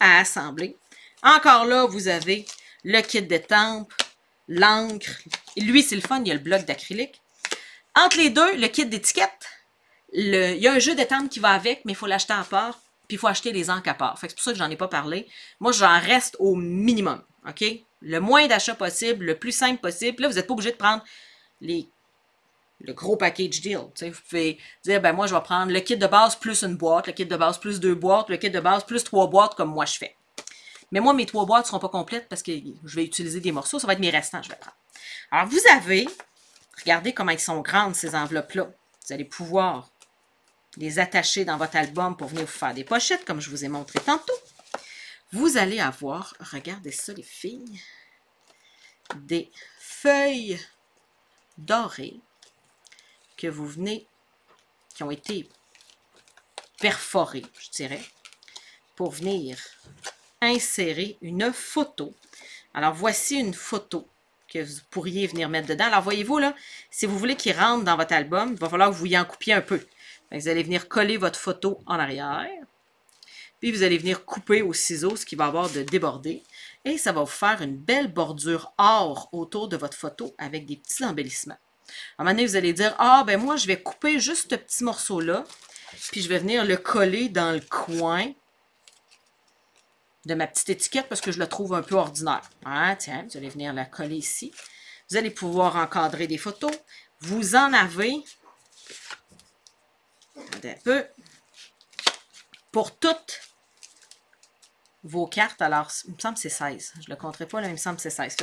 à assembler. Encore là, vous avez le kit d'étampe, l'encre. Lui, c'est le fun, il y a le bloc d'acrylique. Entre les deux, le kit d'étiquette. Il y a un jeu d'étampe qui va avec, mais il faut l'acheter à part. Puis il faut acheter les encres à part. C'est pour ça que j'en ai pas parlé. Moi, j'en reste au minimum. OK? Le moins d'achats possible, le plus simple possible. Puis là, vous n'êtes pas obligé de prendre le gros package deal. T'sais, vous pouvez dire, ben moi, je vais prendre le kit de base plus une boîte, le kit de base plus 2 boîtes, le kit de base plus 3 boîtes, comme moi je fais. Mais moi, mes 3 boîtes ne seront pas complètes parce que je vais utiliser des morceaux. Ça va être mes restants, je vais prendre. Alors, vous avez, regardez comment ils sont grandes, ces enveloppes-là. Vous allez pouvoir les attacher dans votre album pour venir vous faire des pochettes, comme je vous ai montré tantôt. Vous allez avoir, regardez ça les filles, des feuilles dorées que vous venez, qui ont été perforées, je dirais, pour venir insérer une photo. Alors, voici une photo que vous pourriez venir mettre dedans. Alors, voyez-vous, là, si vous voulez qu'il rentre dans votre album, il va falloir que vous y en coupiez un peu. Vous allez venir coller votre photo en arrière. Puis, vous allez venir couper au ciseau ce qui va avoir de débordé. Et ça va vous faire une belle bordure or autour de votre photo avec des petits embellissements. À un moment donné, vous allez dire, ah, ben moi, je vais couper juste ce petit morceau-là. Puis, je vais venir le coller dans le coin de ma petite étiquette parce que je la trouve un peu ordinaire. Ah, tiens, vous allez venir la coller ici. Vous allez pouvoir encadrer des photos. Vous en avez... Attendez un peu. Pour toutes vos cartes, alors, il me semble que c'est 16. Je ne le compterai pas, là, il me semble que c'est 16.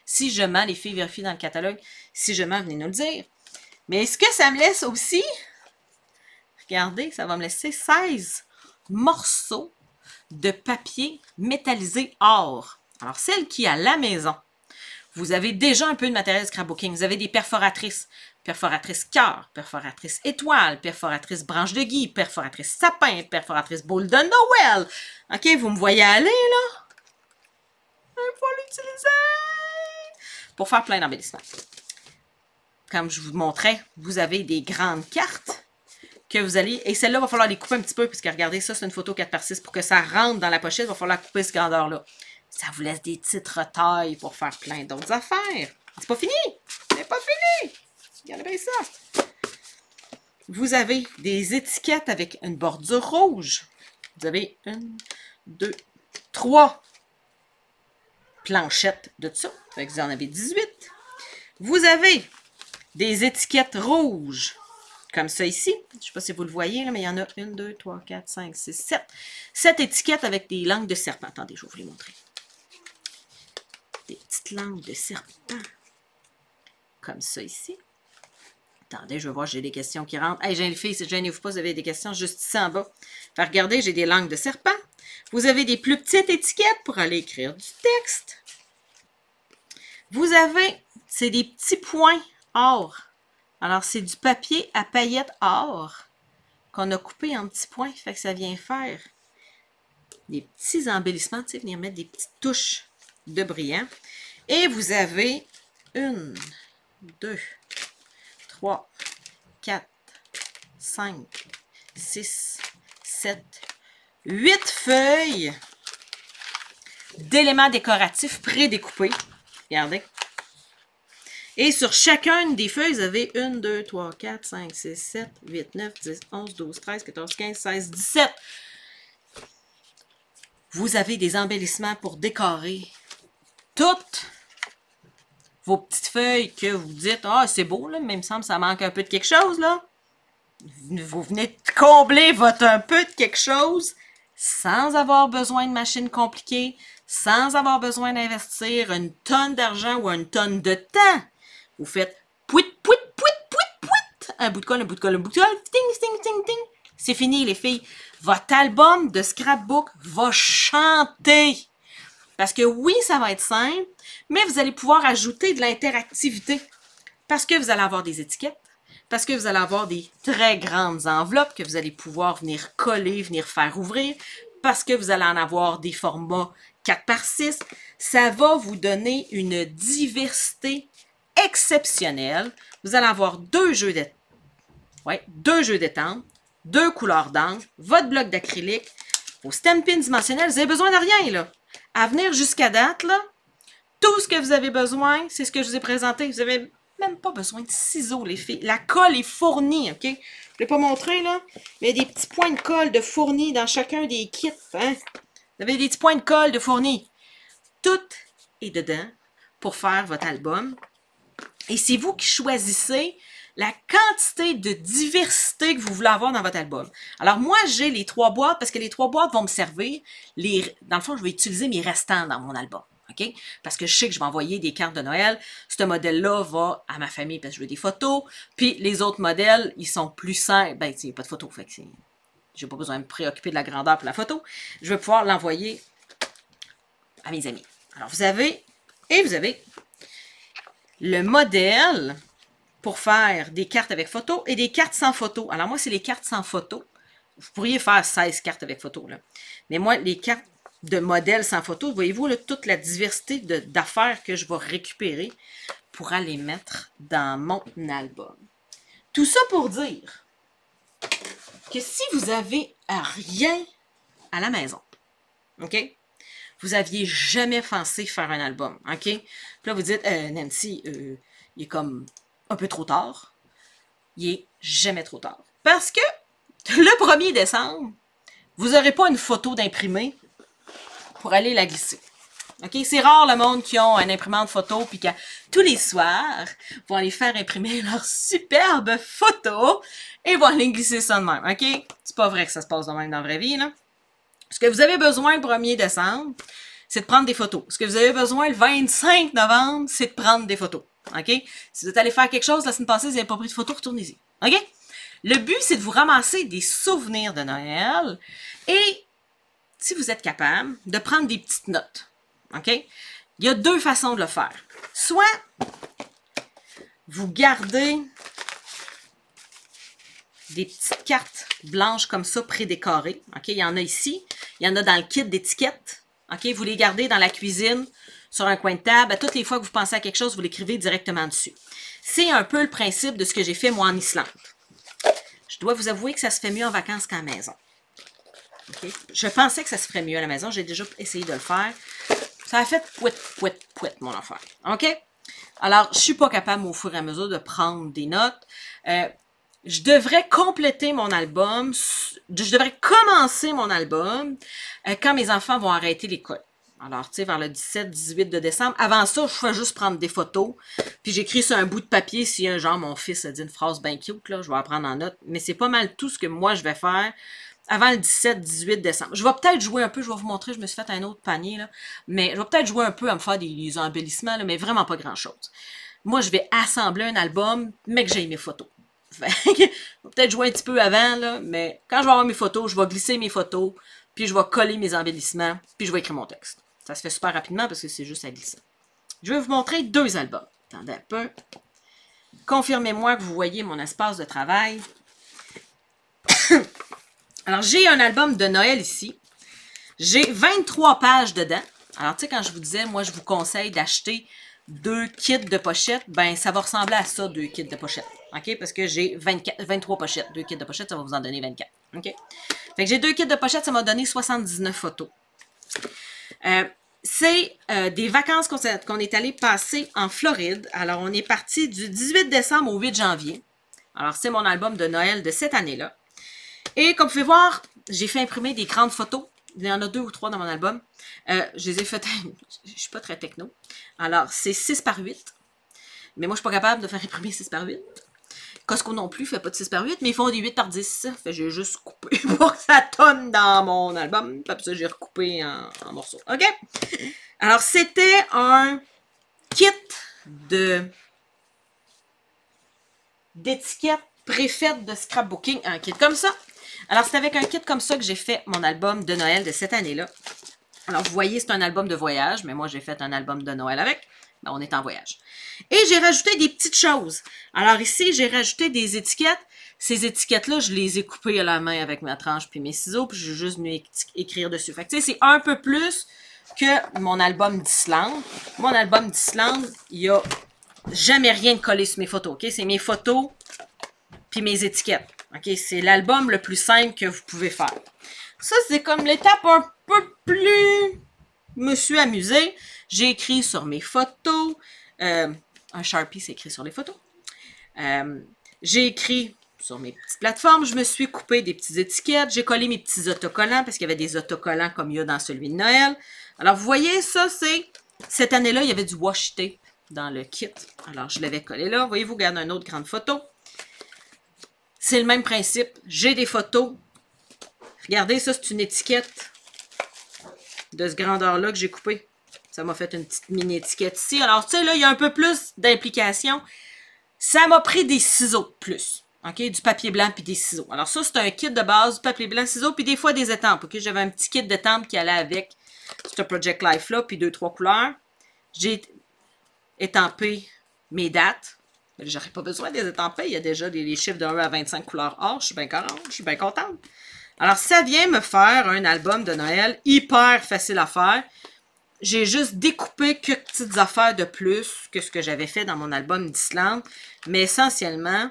Si je mens, les filles vérifient dans le catalogue. Si je mens, venez nous le dire. Mais est-ce que ça me laisse aussi? Regardez, ça va me laisser 16 morceaux de papier métallisé or. Alors, celle qui est à la maison, vous avez déjà un peu de matériel scrapbooking. Vous avez des perforatrices. Perforatrice cœur, perforatrice étoile, perforatrice branche de gui, perforatrice sapin, perforatrice boule de Noël. OK, vous me voyez aller, là? Il faut l'utiliser pour faire plein d'embellissements. Comme je vous montrais, vous avez des grandes cartes que vous allez... Et celle-là, il va falloir les couper un petit peu, puisque regardez, ça, c'est une photo 4x6. Pour que ça rentre dans la pochette, il va falloir couper cette grandeur-là. Ça vous laisse des petites retailles pour faire plein d'autres affaires. C'est pas fini! C'est pas fini! Regardez bien ça. Vous avez des étiquettes avec une bordure rouge. Vous avez 1, 2, 3 planchettes de ça. Fait que vous en avez 18. Vous avez des étiquettes rouges, comme ça ici. Je ne sais pas si vous le voyez, là, mais il y en a 1, 2, 3, 4, 5, 6, 7. 7 étiquettes avec des langues de serpent. Attendez, je vais vous les montrer. Des petites langues de serpent. Comme ça ici. Attendez, je vais voir, j'ai des questions qui rentrent. Hey, les filles, gênez-vous pas, vous avez des questions juste ici en bas. Fait, regardez, j'ai des langues de serpent. Vous avez des plus petites étiquettes pour aller écrire du texte. Vous avez, c'est des petits points or. Alors, c'est du papier à paillettes or qu'on a coupé en petits points. Fait que ça vient faire des petits embellissements, tu sais, venir mettre des petites touches de brillant. Et vous avez 1, 2, 3, 4, 5, 6, 7, 8 feuilles d'éléments décoratifs prédécoupés. Regardez. Et sur chacune des feuilles, vous avez 1, 2, 3, 4, 5, 6, 7, 8, 9, 10, 11, 12, 13, 14, 15, 16, 17. Vous avez des embellissements pour décorer toutes vos petites feuilles que vous dites, ah, c'est beau, là, mais il me semble que ça manque un peu de quelque chose, là. Vous venez de combler votre un peu de quelque chose sans avoir besoin de machines compliquées, sans avoir besoin d'investir une tonne d'argent ou une tonne de temps. Vous faites pouit, pouit, pouit, pouit, pouit. Un bout de colle, un bout de colle, un bout de colle. Ting, ting, ting, ting. C'est fini, les filles. Votre album de scrapbook va chanter. Parce que oui, ça va être simple, mais vous allez pouvoir ajouter de l'interactivité. Parce que vous allez avoir des étiquettes. Parce que vous allez avoir des très grandes enveloppes que vous allez pouvoir venir coller, venir faire ouvrir. Parce que vous allez en avoir des formats 4x6. Ça va vous donner une diversité exceptionnelle. Vous allez avoir deux jeux d'étampe, deux couleurs d'encre, votre bloc d'acrylique, vos stampins dimensionnels. Vous avez besoin de rien, là. À venir jusqu'à date, là, tout ce que vous avez besoin, c'est ce que je vous ai présenté. Vous n'avez même pas besoin de ciseaux, les filles. La colle est fournie, OK? Je ne l'ai pas montré, là, mais il y a des petits points de colle de fournis dans chacun des kits, hein? Vous avez des petits points de colle de fournis. Tout est dedans pour faire votre album. Et c'est vous qui choisissez la quantité de diversité que vous voulez avoir dans votre album. Alors, moi, j'ai les 3 boîtes parce que les 3 boîtes vont me servir. Dans le fond, je vais utiliser mes restants dans mon album. OK? Parce que je sais que je vais envoyer des cartes de Noël. Ce modèle-là va à ma famille parce que je veux des photos. Puis, les autres modèles, ils sont plus simples. Ben, il n'y a pas de photos. Fait que j'ai pas besoin de me préoccuper de la grandeur pour la photo. Je vais pouvoir l'envoyer à mes amis. Alors, vous avez le modèle pour faire des cartes avec photo et des cartes sans photo. Alors, moi, c'est les cartes sans photo. Vous pourriez faire 16 cartes avec photo, là. Mais moi, les cartes de modèles sans photo, voyez-vous, là, toute la diversité d'affaires que je vais récupérer pour aller mettre dans mon album. Tout ça pour dire que si vous avez rien à la maison, OK? Vous n'aviez jamais pensé faire un album, OK? Puis là, vous dites, Nancy, il est comme un peu trop tard. Il est jamais trop tard. Parce que le 1er décembre, vous n'aurez pas une photo d'imprimé pour aller la glisser. OK? C'est rare le monde qui ont un imprimante photo puis que tous les soirs vont aller faire imprimer leur superbe photo et vont aller glisser ça de même. OK? C'est pas vrai que ça se passe de même dans la vraie vie, là. Ce que vous avez besoin le 1er décembre, c'est de prendre des photos. Ce que vous avez besoin le 25 novembre, c'est de prendre des photos. OK? Si vous êtes allé faire quelque chose la semaine passée, vous n'avez pas pris de photos, retournez-y. OK? Le but, c'est de vous ramasser des souvenirs de Noël et, si vous êtes capable, de prendre des petites notes. OK? Il y a 2 façons de le faire. Soit vous gardez des petites cartes blanches comme ça, prédécorées. OK? Il y en a ici. Il y en a dans le kit d'étiquettes. OK? Vous les gardez dans la cuisine, sur un coin de table. À toutes les fois que vous pensez à quelque chose, vous l'écrivez directement dessus. C'est un peu le principe de ce que j'ai fait, moi, en Islande. Je dois vous avouer que ça se fait mieux en vacances qu'à la maison. Okay? Je pensais que ça se ferait mieux à la maison. J'ai déjà essayé de le faire. Ça a fait pouet, pouet, pouet, mon affaire. OK? Alors, je ne suis pas capable, au fur et à mesure, de prendre des notes. Je devrais compléter mon album. Je devrais commencer mon album quand mes enfants vont arrêter l'école. Alors, tu sais, vers le 17-18 de décembre. Avant ça, je fais juste prendre des photos. Puis j'écris sur un bout de papier si un genre, mon fils a dit une phrase bien cute, là, je vais la prendre en note. Mais c'est pas mal tout ce que moi, je vais faire avant le 17-18 décembre. Je vais peut-être jouer un peu, je vais vous montrer, je me suis fait un autre panier, là. Mais je vais peut-être jouer un peu à me faire des embellissements, là, mais vraiment pas grand-chose. Moi, je vais assembler un album, mais que j'ai mes photos. Je vais peut-être jouer un petit peu avant, là, mais quand je vais avoir mes photos, je vais glisser mes photos, puis je vais coller mes embellissements, puis je vais écrire mon texte. Ça se fait super rapidement parce que c'est juste à glisser. Je vais vous montrer 2 albums. Attendez un peu. Confirmez-moi que vous voyez mon espace de travail. Alors, j'ai un album de Noël ici. J'ai 23 pages dedans. Alors, tu sais, quand je vous disais, moi, je vous conseille d'acheter 2 kits de pochettes, ben ça va ressembler à ça, 2 kits de pochettes. OK? Parce que j'ai 23 pochettes. 2 kits de pochettes, ça va vous en donner 24. OK? Fait que j'ai 2 kits de pochettes, ça m'a donné 79 photos. C'est des vacances qu'on est allé passer en Floride. Alors, on est parti du 18 décembre au 8 janvier. Alors, c'est mon album de Noël de cette année-là. Et comme vous pouvez voir, j'ai fait imprimer des grandes photos. Il y en a 2 ou 3 dans mon album. Je les ai faites... je ne suis pas très techno. Alors, c'est 6 par 8. Mais moi, je ne suis pas capable de faire imprimer 6 par 8. Costco non plus ne fait pas de 6 par 8, mais ils font des 8 par 10. Fait que j'ai juste coupé pour que ça tonne dans mon album. Puis ça, j'ai recoupé en morceaux. OK? Alors, c'était un kit de d'étiquettes préfaites de scrapbooking, un kit comme ça. Alors, c'est avec un kit comme ça que j'ai fait mon album de Noël de cette année-là. Alors, vous voyez, c'est un album de voyage, mais moi, j'ai fait un album de Noël avec. Ben, on est en voyage. Et j'ai rajouté des petites choses. Alors ici, j'ai rajouté des étiquettes. Ces étiquettes-là, je les ai coupées à la main avec ma tranche puis mes ciseaux, puis j'ai juste venu écrire dessus. Fait que, tu sais, c'est un peu plus que mon album d'Islande. Mon album d'Islande, il n'y a jamais rien de collé sur mes photos, OK? C'est mes photos puis mes étiquettes, OK? C'est l'album le plus simple que vous pouvez faire. Ça, c'est comme l'étape un peu plus... Je me suis amusée. J'ai écrit sur mes photos. Un Sharpie, c'est écrit sur les photos. J'ai écrit sur mes petites plateformes. Je me suis coupé des petites étiquettes. J'ai collé mes petits autocollants parce qu'il y avait des autocollants comme il y a dans celui de Noël. Alors, vous voyez, ça, c'est... Cette année-là, il y avait du washi tape dans le kit. Alors, je l'avais collé là. Voyez-vous, regardez une autre grande photo. C'est le même principe. J'ai des photos. Regardez, ça, c'est une étiquette de ce grandeur-là que j'ai coupé. Ça m'a fait une petite mini-étiquette ici. Alors, tu sais, là, il y a un peu plus d'implication. Ça m'a pris des ciseaux de plus. OK? Du papier blanc puis des ciseaux. Alors, ça, c'est un kit de base, du papier blanc, ciseaux, puis des fois des étampes. OK? J'avais un petit kit d'étampes qui allait avec ce Project Life-là, puis 2-3 couleurs. J'ai étampé mes dates. J'aurais pas besoin des étampés. Il y a déjà les chiffres de 1 à 25 couleurs or. Je suis bien contente. Alors, ça vient me faire un album de Noël hyper facile à faire. J'ai juste découpé quelques petites affaires de plus que ce que j'avais fait dans mon album d'Islande. Mais essentiellement,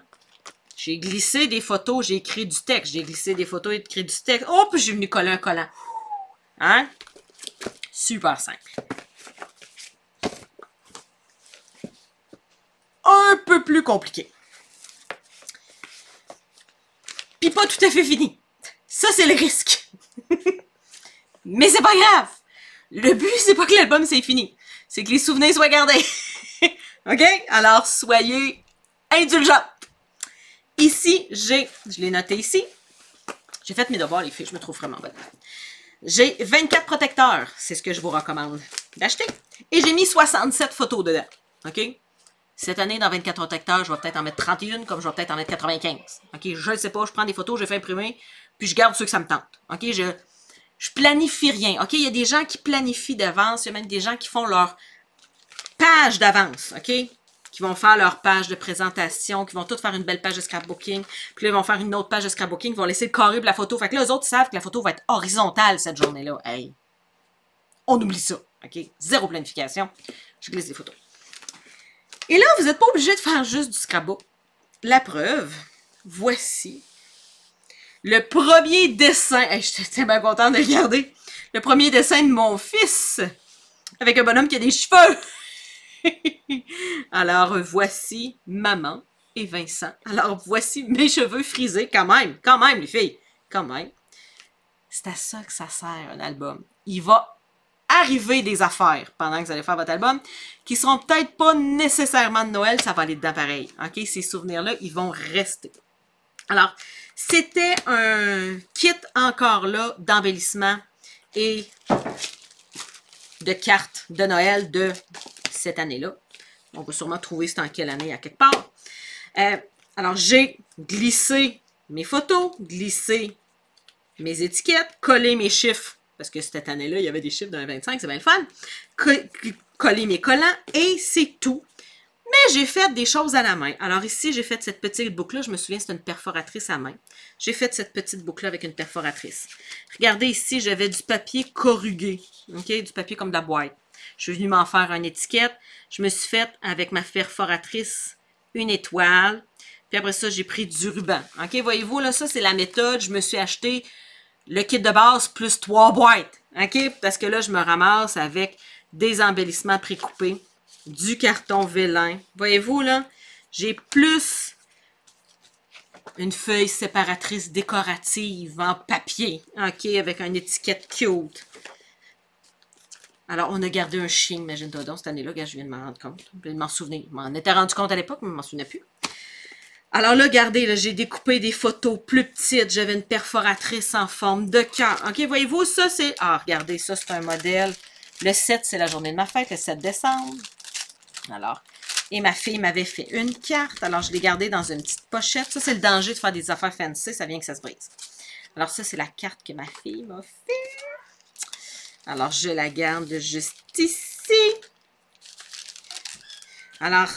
j'ai glissé des photos, j'ai écrit du texte. J'ai glissé des photos et écrit du texte. Oh, puis j'ai venu coller un collant. Hein? Super simple. Un peu plus compliqué. Puis pas tout à fait fini. Ça, c'est le risque. Mais c'est pas grave. Le but, c'est pas que l'album, c'est fini. C'est que les souvenirs soient gardés. OK? Alors, soyez indulgents. Ici, je l'ai noté ici. J'ai fait mes devoirs, les filles. Je me trouve vraiment bonne. J'ai 24 protecteurs. C'est ce que je vous recommande d'acheter. Et j'ai mis 67 photos dedans. OK? Cette année, dans 24 protecteurs, je vais peut-être en mettre 31, comme je vais peut-être en mettre 95. OK? Je ne sais pas. Je prends des photos, je les fais imprimer, puis je garde ceux que ça me tente. OK? Je planifie rien. OK? Il y a des gens qui planifient d'avance. Il y a même des gens qui font leur page d'avance. OK? Qui vont faire leur page de présentation, qui vont toutes faire une belle page de scrapbooking. Puis là, ils vont faire une autre page de scrapbooking. Ils vont laisser le carré pour la photo. Fait que là, eux autres savent que la photo va être horizontale cette journée-là. Hey! On oublie ça. OK? Zéro planification. Je glisse des photos. Et là, vous n'êtes pas obligé de faire juste du scrapbook. La preuve, voici le premier dessin. Hey, je suis tellement contente de regarder. Le premier dessin de mon fils. Avec un bonhomme qui a des cheveux. Alors, voici maman et Vincent. Alors, voici mes cheveux frisés. Quand même, les filles. Quand même. C'est à ça que ça sert, un album. Il va arriver des affaires pendant que vous allez faire votre album qui seront peut-être pas nécessairement de Noël. Ça va aller dedans pareil. OK? Ces souvenirs-là, ils vont rester. Alors, c'était un kit encore là d'embellissement et de cartes de Noël de cette année-là. On va sûrement trouver c'est en quelle année à quelque part. Alors, j'ai glissé mes photos, glissé mes étiquettes, collé mes chiffres, parce que cette année-là, il y avait des chiffres de 1,25, c'est bien le fun. Collé mes collants et c'est tout. Mais j'ai fait des choses à la main. Alors ici, j'ai fait cette petite boucle-là. Je me souviens, c'est une perforatrice à main. J'ai fait cette petite boucle-là avec une perforatrice. Regardez ici, j'avais du papier corrugué. OK? Du papier comme de la boîte. Je suis venue m'en faire une étiquette. Je me suis faite avec ma perforatrice une étoile. Puis après ça, j'ai pris du ruban. OK? Voyez-vous, là, ça, c'est la méthode. Je me suis acheté le kit de base plus 3 boîtes. OK? Parce que là, je me ramasse avec des embellissements précoupés. Du carton vélin. Voyez-vous, là, j'ai plus une feuille séparatrice décorative en papier, OK, avec une étiquette cute. Alors, on a gardé un chien, imagine-toi donc, cette année-là, je viens de m'en rendre compte. Je viens de m'en souvenir. Je m'en étais rendu compte à l'époque, mais je ne m'en souvenais plus. Alors là, regardez, j'ai découpé des photos plus petites. J'avais une perforatrice en forme de cœur. OK, voyez-vous, ça, c'est... Ah, regardez, ça, c'est un modèle. Le 7, c'est la journée de ma fête, le 7 décembre. Alors, Et ma fille m'avait fait une carte. Alors, je l'ai gardée dans une petite pochette. Ça, c'est le danger de faire des affaires fancy. Ça vient que ça se brise. Alors, ça, c'est la carte que ma fille m'a fait. Alors, je la garde juste ici. Alors,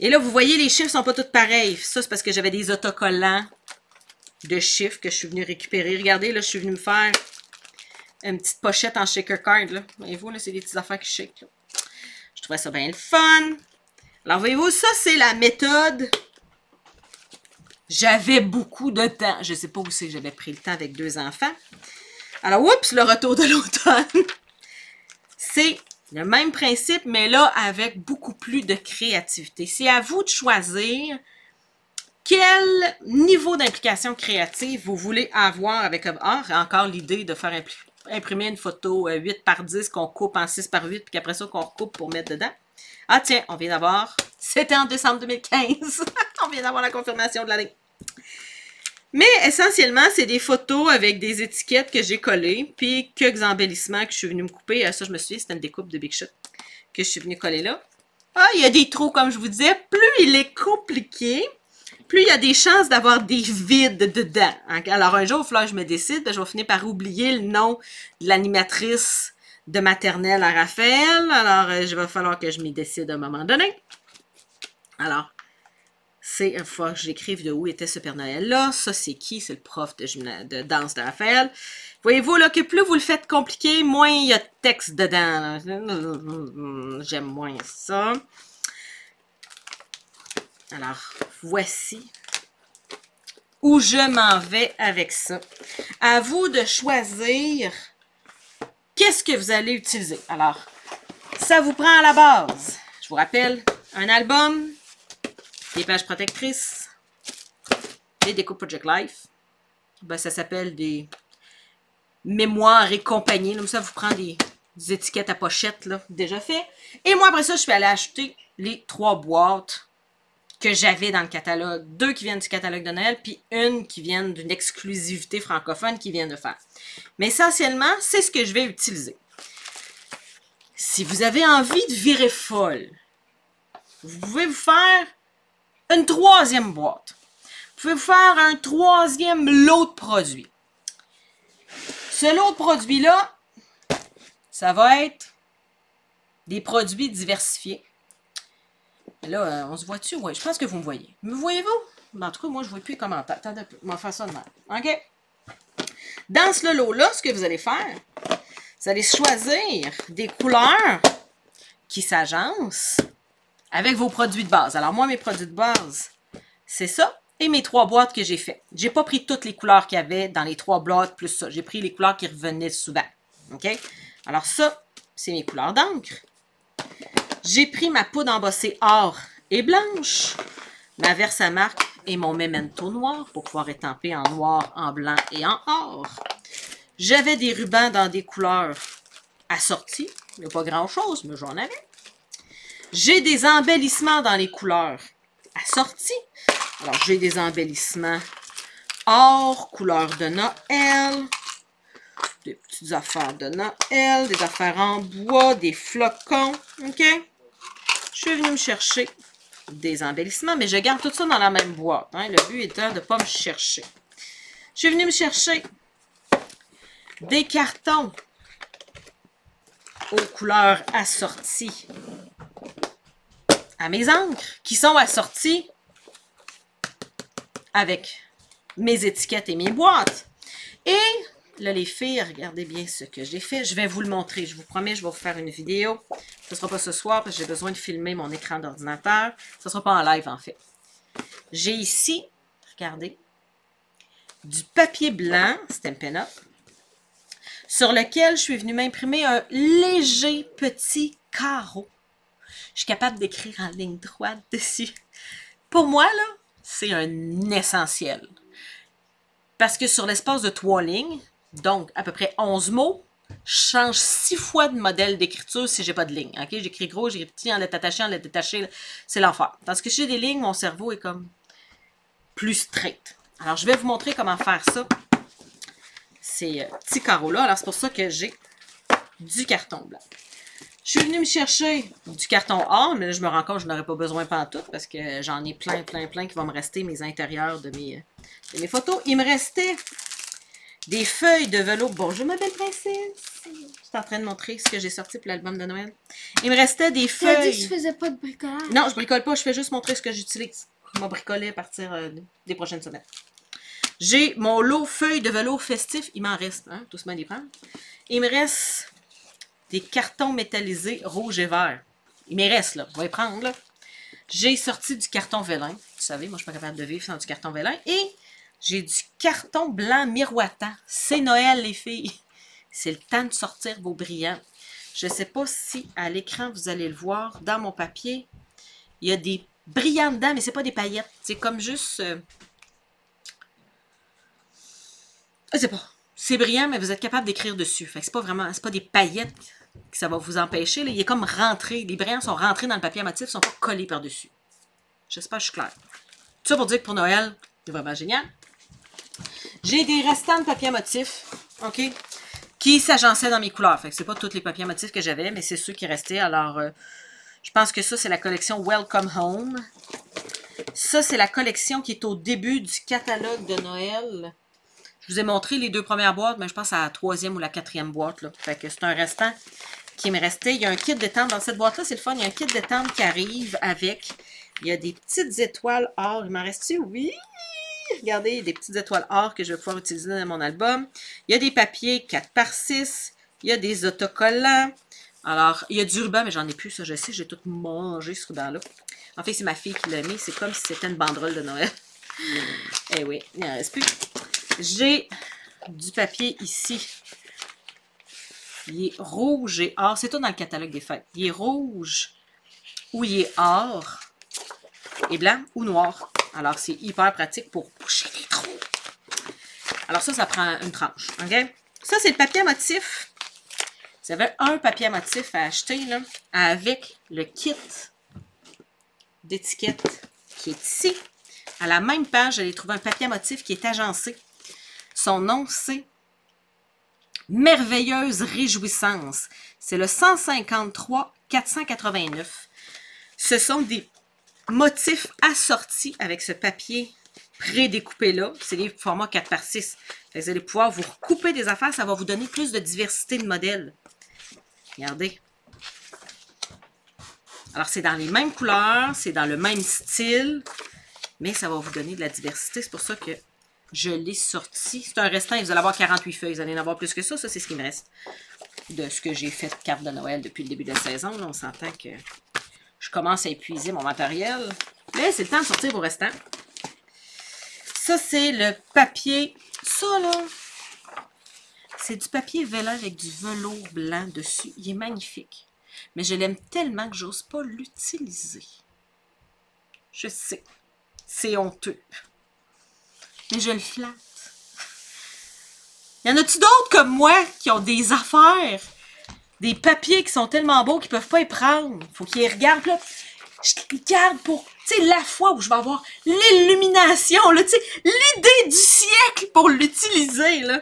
et là, vous voyez, les chiffres ne sont pas tous pareils. Ça, c'est parce que j'avais des autocollants de chiffres que je suis venue récupérer. Regardez, là, je suis venue me faire une petite pochette en shaker card. Voyez-vous, là, c'est des petites affaires qui shake. Là. Je trouvais ça bien le fun. Alors, voyez-vous, ça, c'est la méthode. J'avais beaucoup de temps. Je ne sais pas où c'est que j'avais pris le temps avec 2 enfants. Alors, oups, le retour de l'automne. C'est le même principe, mais là, avec beaucoup plus de créativité. C'est à vous de choisir quel niveau d'implication créative vous voulez avoir avec Art. Encore l'idée de faire imprimer une photo 8 par 10 qu'on coupe en 6 par 8, puis qu'après ça, qu'on recoupe pour mettre dedans. Ah tiens, on vient d'avoir... C'était en décembre 2015. On vient d'avoir la confirmation de l'année. Mais essentiellement, c'est des photos avec des étiquettes que j'ai collées, puis quelques embellissements que je suis venue me couper. Ça, je me souviens, c'était une découpe de Big Shot que je suis venue coller là. Ah, il y a des trous, comme je vous disais. Plus il est compliqué, plus il y a des chances d'avoir des vides dedans. Alors, un jour, il va falloir que je me décide. Je vais finir par oublier le nom de l'animatrice de maternelle à Raphaël. Alors, il va falloir que je m'y décide à un moment donné. Alors, c'est une fois que j'écrive de où était ce Père Noël-là. Ça, c'est qui? C'est le prof de danse de Raphaël. Voyez-vous, là, que plus vous le faites compliqué, moins il y a de texte dedans. J'aime moins ça. Alors, voici où je m'en vais avec ça. À vous de choisir qu'est-ce que vous allez utiliser. Alors, ça vous prend à la base. Je vous rappelle, un album, des pages protectrices, des découpes Project Life. Ben, ça s'appelle des mémoires et compagnie. Comme ça, vous prend des étiquettes à pochette là, déjà fait. Et moi, après ça, je suis allée acheter les 3 boîtes que j'avais dans le catalogue. 2 qui viennent du catalogue de Noël, puis une qui vient d'une exclusivité francophone qui vient de faire. Mais essentiellement, c'est ce que je vais utiliser. Si vous avez envie de virer folle, vous pouvez vous faire une 3e boîte. Vous pouvez vous faire un 3e lot de produits. Ce lot de produits-là, ça va être des produits diversifiés. Là, on se voit-tu? Oui, je pense que vous me voyez. Me voyez-vous? En tout cas, moi, je ne vois plus les commentaires. Attendez un peu, on va faire ça de même. OK? Dans ce lot-là, ce que vous allez faire, vous allez choisir des couleurs qui s'agencent avec vos produits de base. Alors, moi, mes produits de base, c'est ça. Et mes 3 boîtes que j'ai faites. J'ai pas pris toutes les couleurs qu'il y avait dans les 3 boîtes plus ça. J'ai pris les couleurs qui revenaient souvent. OK? Alors, ça, c'est mes couleurs d'encre. J'ai pris ma poudre embossée or et blanche, ma Versamark et mon Memento noir pour pouvoir étamper en noir, en blanc et en or. J'avais des rubans dans des couleurs assorties. Il n'y a pas grand-chose, mais j'en avais. J'ai des embellissements dans les couleurs assorties. Alors, j'ai des embellissements or, couleur de Noël, des petites affaires de Noël, des affaires en bois, des flocons, OK? Je suis venue me chercher des embellissements, mais je garde tout ça dans la même boîte. Hein? Le but étant de ne pas me chercher. Je suis venue me chercher des cartons aux couleurs assorties à mes encres, qui sont assorties avec mes étiquettes et mes boîtes. Et là, les filles, regardez bien ce que j'ai fait. Je vais vous le montrer. Je vous promets, je vais vous faire une vidéo. Ce ne sera pas ce soir parce que j'ai besoin de filmer mon écran d'ordinateur. Ce ne sera pas en live, en fait. J'ai ici, regardez, du papier blanc, Stampin' Up, sur lequel je suis venue m'imprimer un léger petit carreau. Je suis capable d'écrire en ligne droite dessus. Pour moi, là, c'est un essentiel. Parce que sur l'espace de 3 lignes, donc à peu près 11 mots, je change 6 fois de modèle d'écriture si j'ai pas de ligne. Okay? J'écris gros, j'écris petit, en lettre attachée, en lettre détachée, c'est l'enfer. Parce que si j'ai des lignes, mon cerveau est comme plus straight. Alors, je vais vous montrer comment faire ça. Ces petits carreaux-là. Alors, c'est pour ça que j'ai du carton blanc. Je suis venue me chercher du carton or, mais là, je me rends compte que je n'aurais pas besoin pantoute parce que j'en ai plein qui vont me rester, mes intérieurs de mes photos. Il me restait des feuilles de velours. Bonjour, ma belle princesse. Je suis en train de montrer ce que j'ai sorti pour l'album de Noël. Il me restait des feuilles. Tu as dit que tu faisais pas de bricolage. Non, je bricole pas. Je fais juste montrer ce que j'utilise. Je vais bricoler à partir des prochaines semaines. J'ai mon lot feuilles de velours festif. Il m'en reste, hein, doucement les prendre. Il me reste des cartons métallisés rouge et vert. Il me reste, là. On va les prendre, là. J'ai sorti du carton vélin. Vous savez, moi, je suis pas capable de vivre sans du carton vélin. Et j'ai du carton blanc miroitant. C'est Noël, les filles. C'est le temps de sortir vos brillants. Je ne sais pas si à l'écran, vous allez le voir. Dans mon papier, il y a des brillants dedans, mais ce n'est pas des paillettes. C'est comme juste... Je sais pas. C'est brillant, mais vous êtes capable d'écrire dessus. Fait que c'est pas vraiment... C'est pas des paillettes que ça va vous empêcher. Là. Il est comme rentré. Les brillants sont rentrés dans le papier à motif, ils ne sont pas collés par-dessus. J'espère que je suis claire. Tout ça pour dire que pour Noël, c'est vraiment génial. J'ai des restants de papier à motif, OK, qui s'agençaient dans mes couleurs. Fait que c'est pas tous les papiers à motif que j'avais, mais c'est ceux qui restaient. Alors, je pense que ça, c'est la collection Welcome Home. Ça, c'est la collection qui est au début du catalogue de Noël. Je vous ai montré les 2 premières boîtes, mais je pense à la 3e ou la 4e boîte. Là. Fait que c'est un restant qui me restait. Il y a un kit d'étampe dans cette boîte-là, c'est le fun. Il y a un kit d'étampe qui arrive avec. Il y a des petites étoiles or. Il m'en reste-tu? Oui! Regardez, il y a des petites étoiles or que je vais pouvoir utiliser dans mon album. Il y a des papiers 4x6. Il y a des autocollants. Alors, il y a du ruban, mais j'en ai plus, ça je sais. J'ai tout mangé ce ruban-là. En fait, c'est ma fille qui l'a mis. C'est comme si c'était une banderole de Noël. Eh oui, il n'en reste plus. J'ai du papier ici. Il est rouge et or. C'est tout dans le catalogue des fêtes. Il est rouge ou il est or et blanc ou noir. Alors, c'est hyper pratique pour boucher les trous. Alors, ça prend une tranche. OK? Ça, c'est le papier à motif. Vous avez un papier à motif à acheter là, avec le kit d'étiquette qui est ici. À la même page, j'allais trouver un papier à motif qui est agencé. Son nom, c'est Merveilleuse Réjouissance. C'est le 153 489. Ce sont des motifs assortis avec ce papier pré-découpé là. C'est des formats 4x6. Vous allez pouvoir vous recouper des affaires. Ça va vous donner plus de diversité de modèles. Regardez. Alors, c'est dans les mêmes couleurs. C'est dans le même style. Mais ça va vous donner de la diversité. C'est pour ça que je l'ai sorti. C'est un restant. Vous allez avoir 48 feuilles. Vous allez en avoir plus que ça. Ça, c'est ce qui me reste de ce que j'ai fait de carte de Noël depuis le début de la saison. Là, on s'entend que je commence à épuiser mon matériel. Mais c'est le temps de sortir vos restants. Ça, c'est le papier. Ça, là, c'est du papier vélin avec du velours blanc dessus. Il est magnifique. Mais je l'aime tellement que j'ose pas l'utiliser. Je sais. C'est honteux. Mais je le flatte. Y en a-tu d'autres comme moi qui ont des affaires, des papiers qui sont tellement beaux qu'ils peuvent pas les prendre? Faut qu'ils les regardent, là. Je les garde pour, tu sais, la fois où je vais avoir l'illumination, là, tu sais, l'idée du siècle pour l'utiliser, là.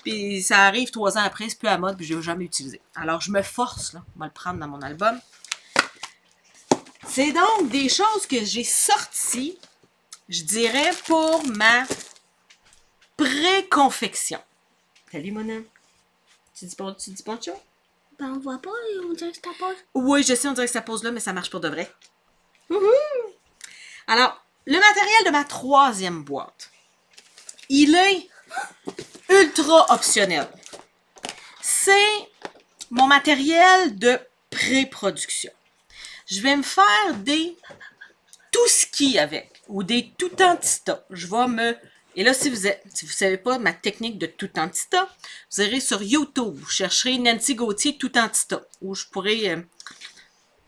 Puis ça arrive 3 ans après, c'est plus à mode, puis je l'ai jamais utilisé. Alors, je me force, là, on va le prendre dans mon album. C'est donc des choses que j'ai sorties, je dirais, pour ma pré-confection. Salut, mon âme. Tu dis pas de choses? Ben, on voit pas, on dirait que ça pose. Oui, je sais, on dirait que ça pose là, mais ça marche pour de vrai. Alors, le matériel de ma 3e boîte, il est ultra optionnel. C'est mon matériel de pré-production. Je vais me faire des tout ski avec, ou des tout antita. Je vais me... Et là, si vous ne savez pas ma technique de tout antita, vous irez sur YouTube, vous chercherez Nancy Gauthier tout antita, ou je pourrais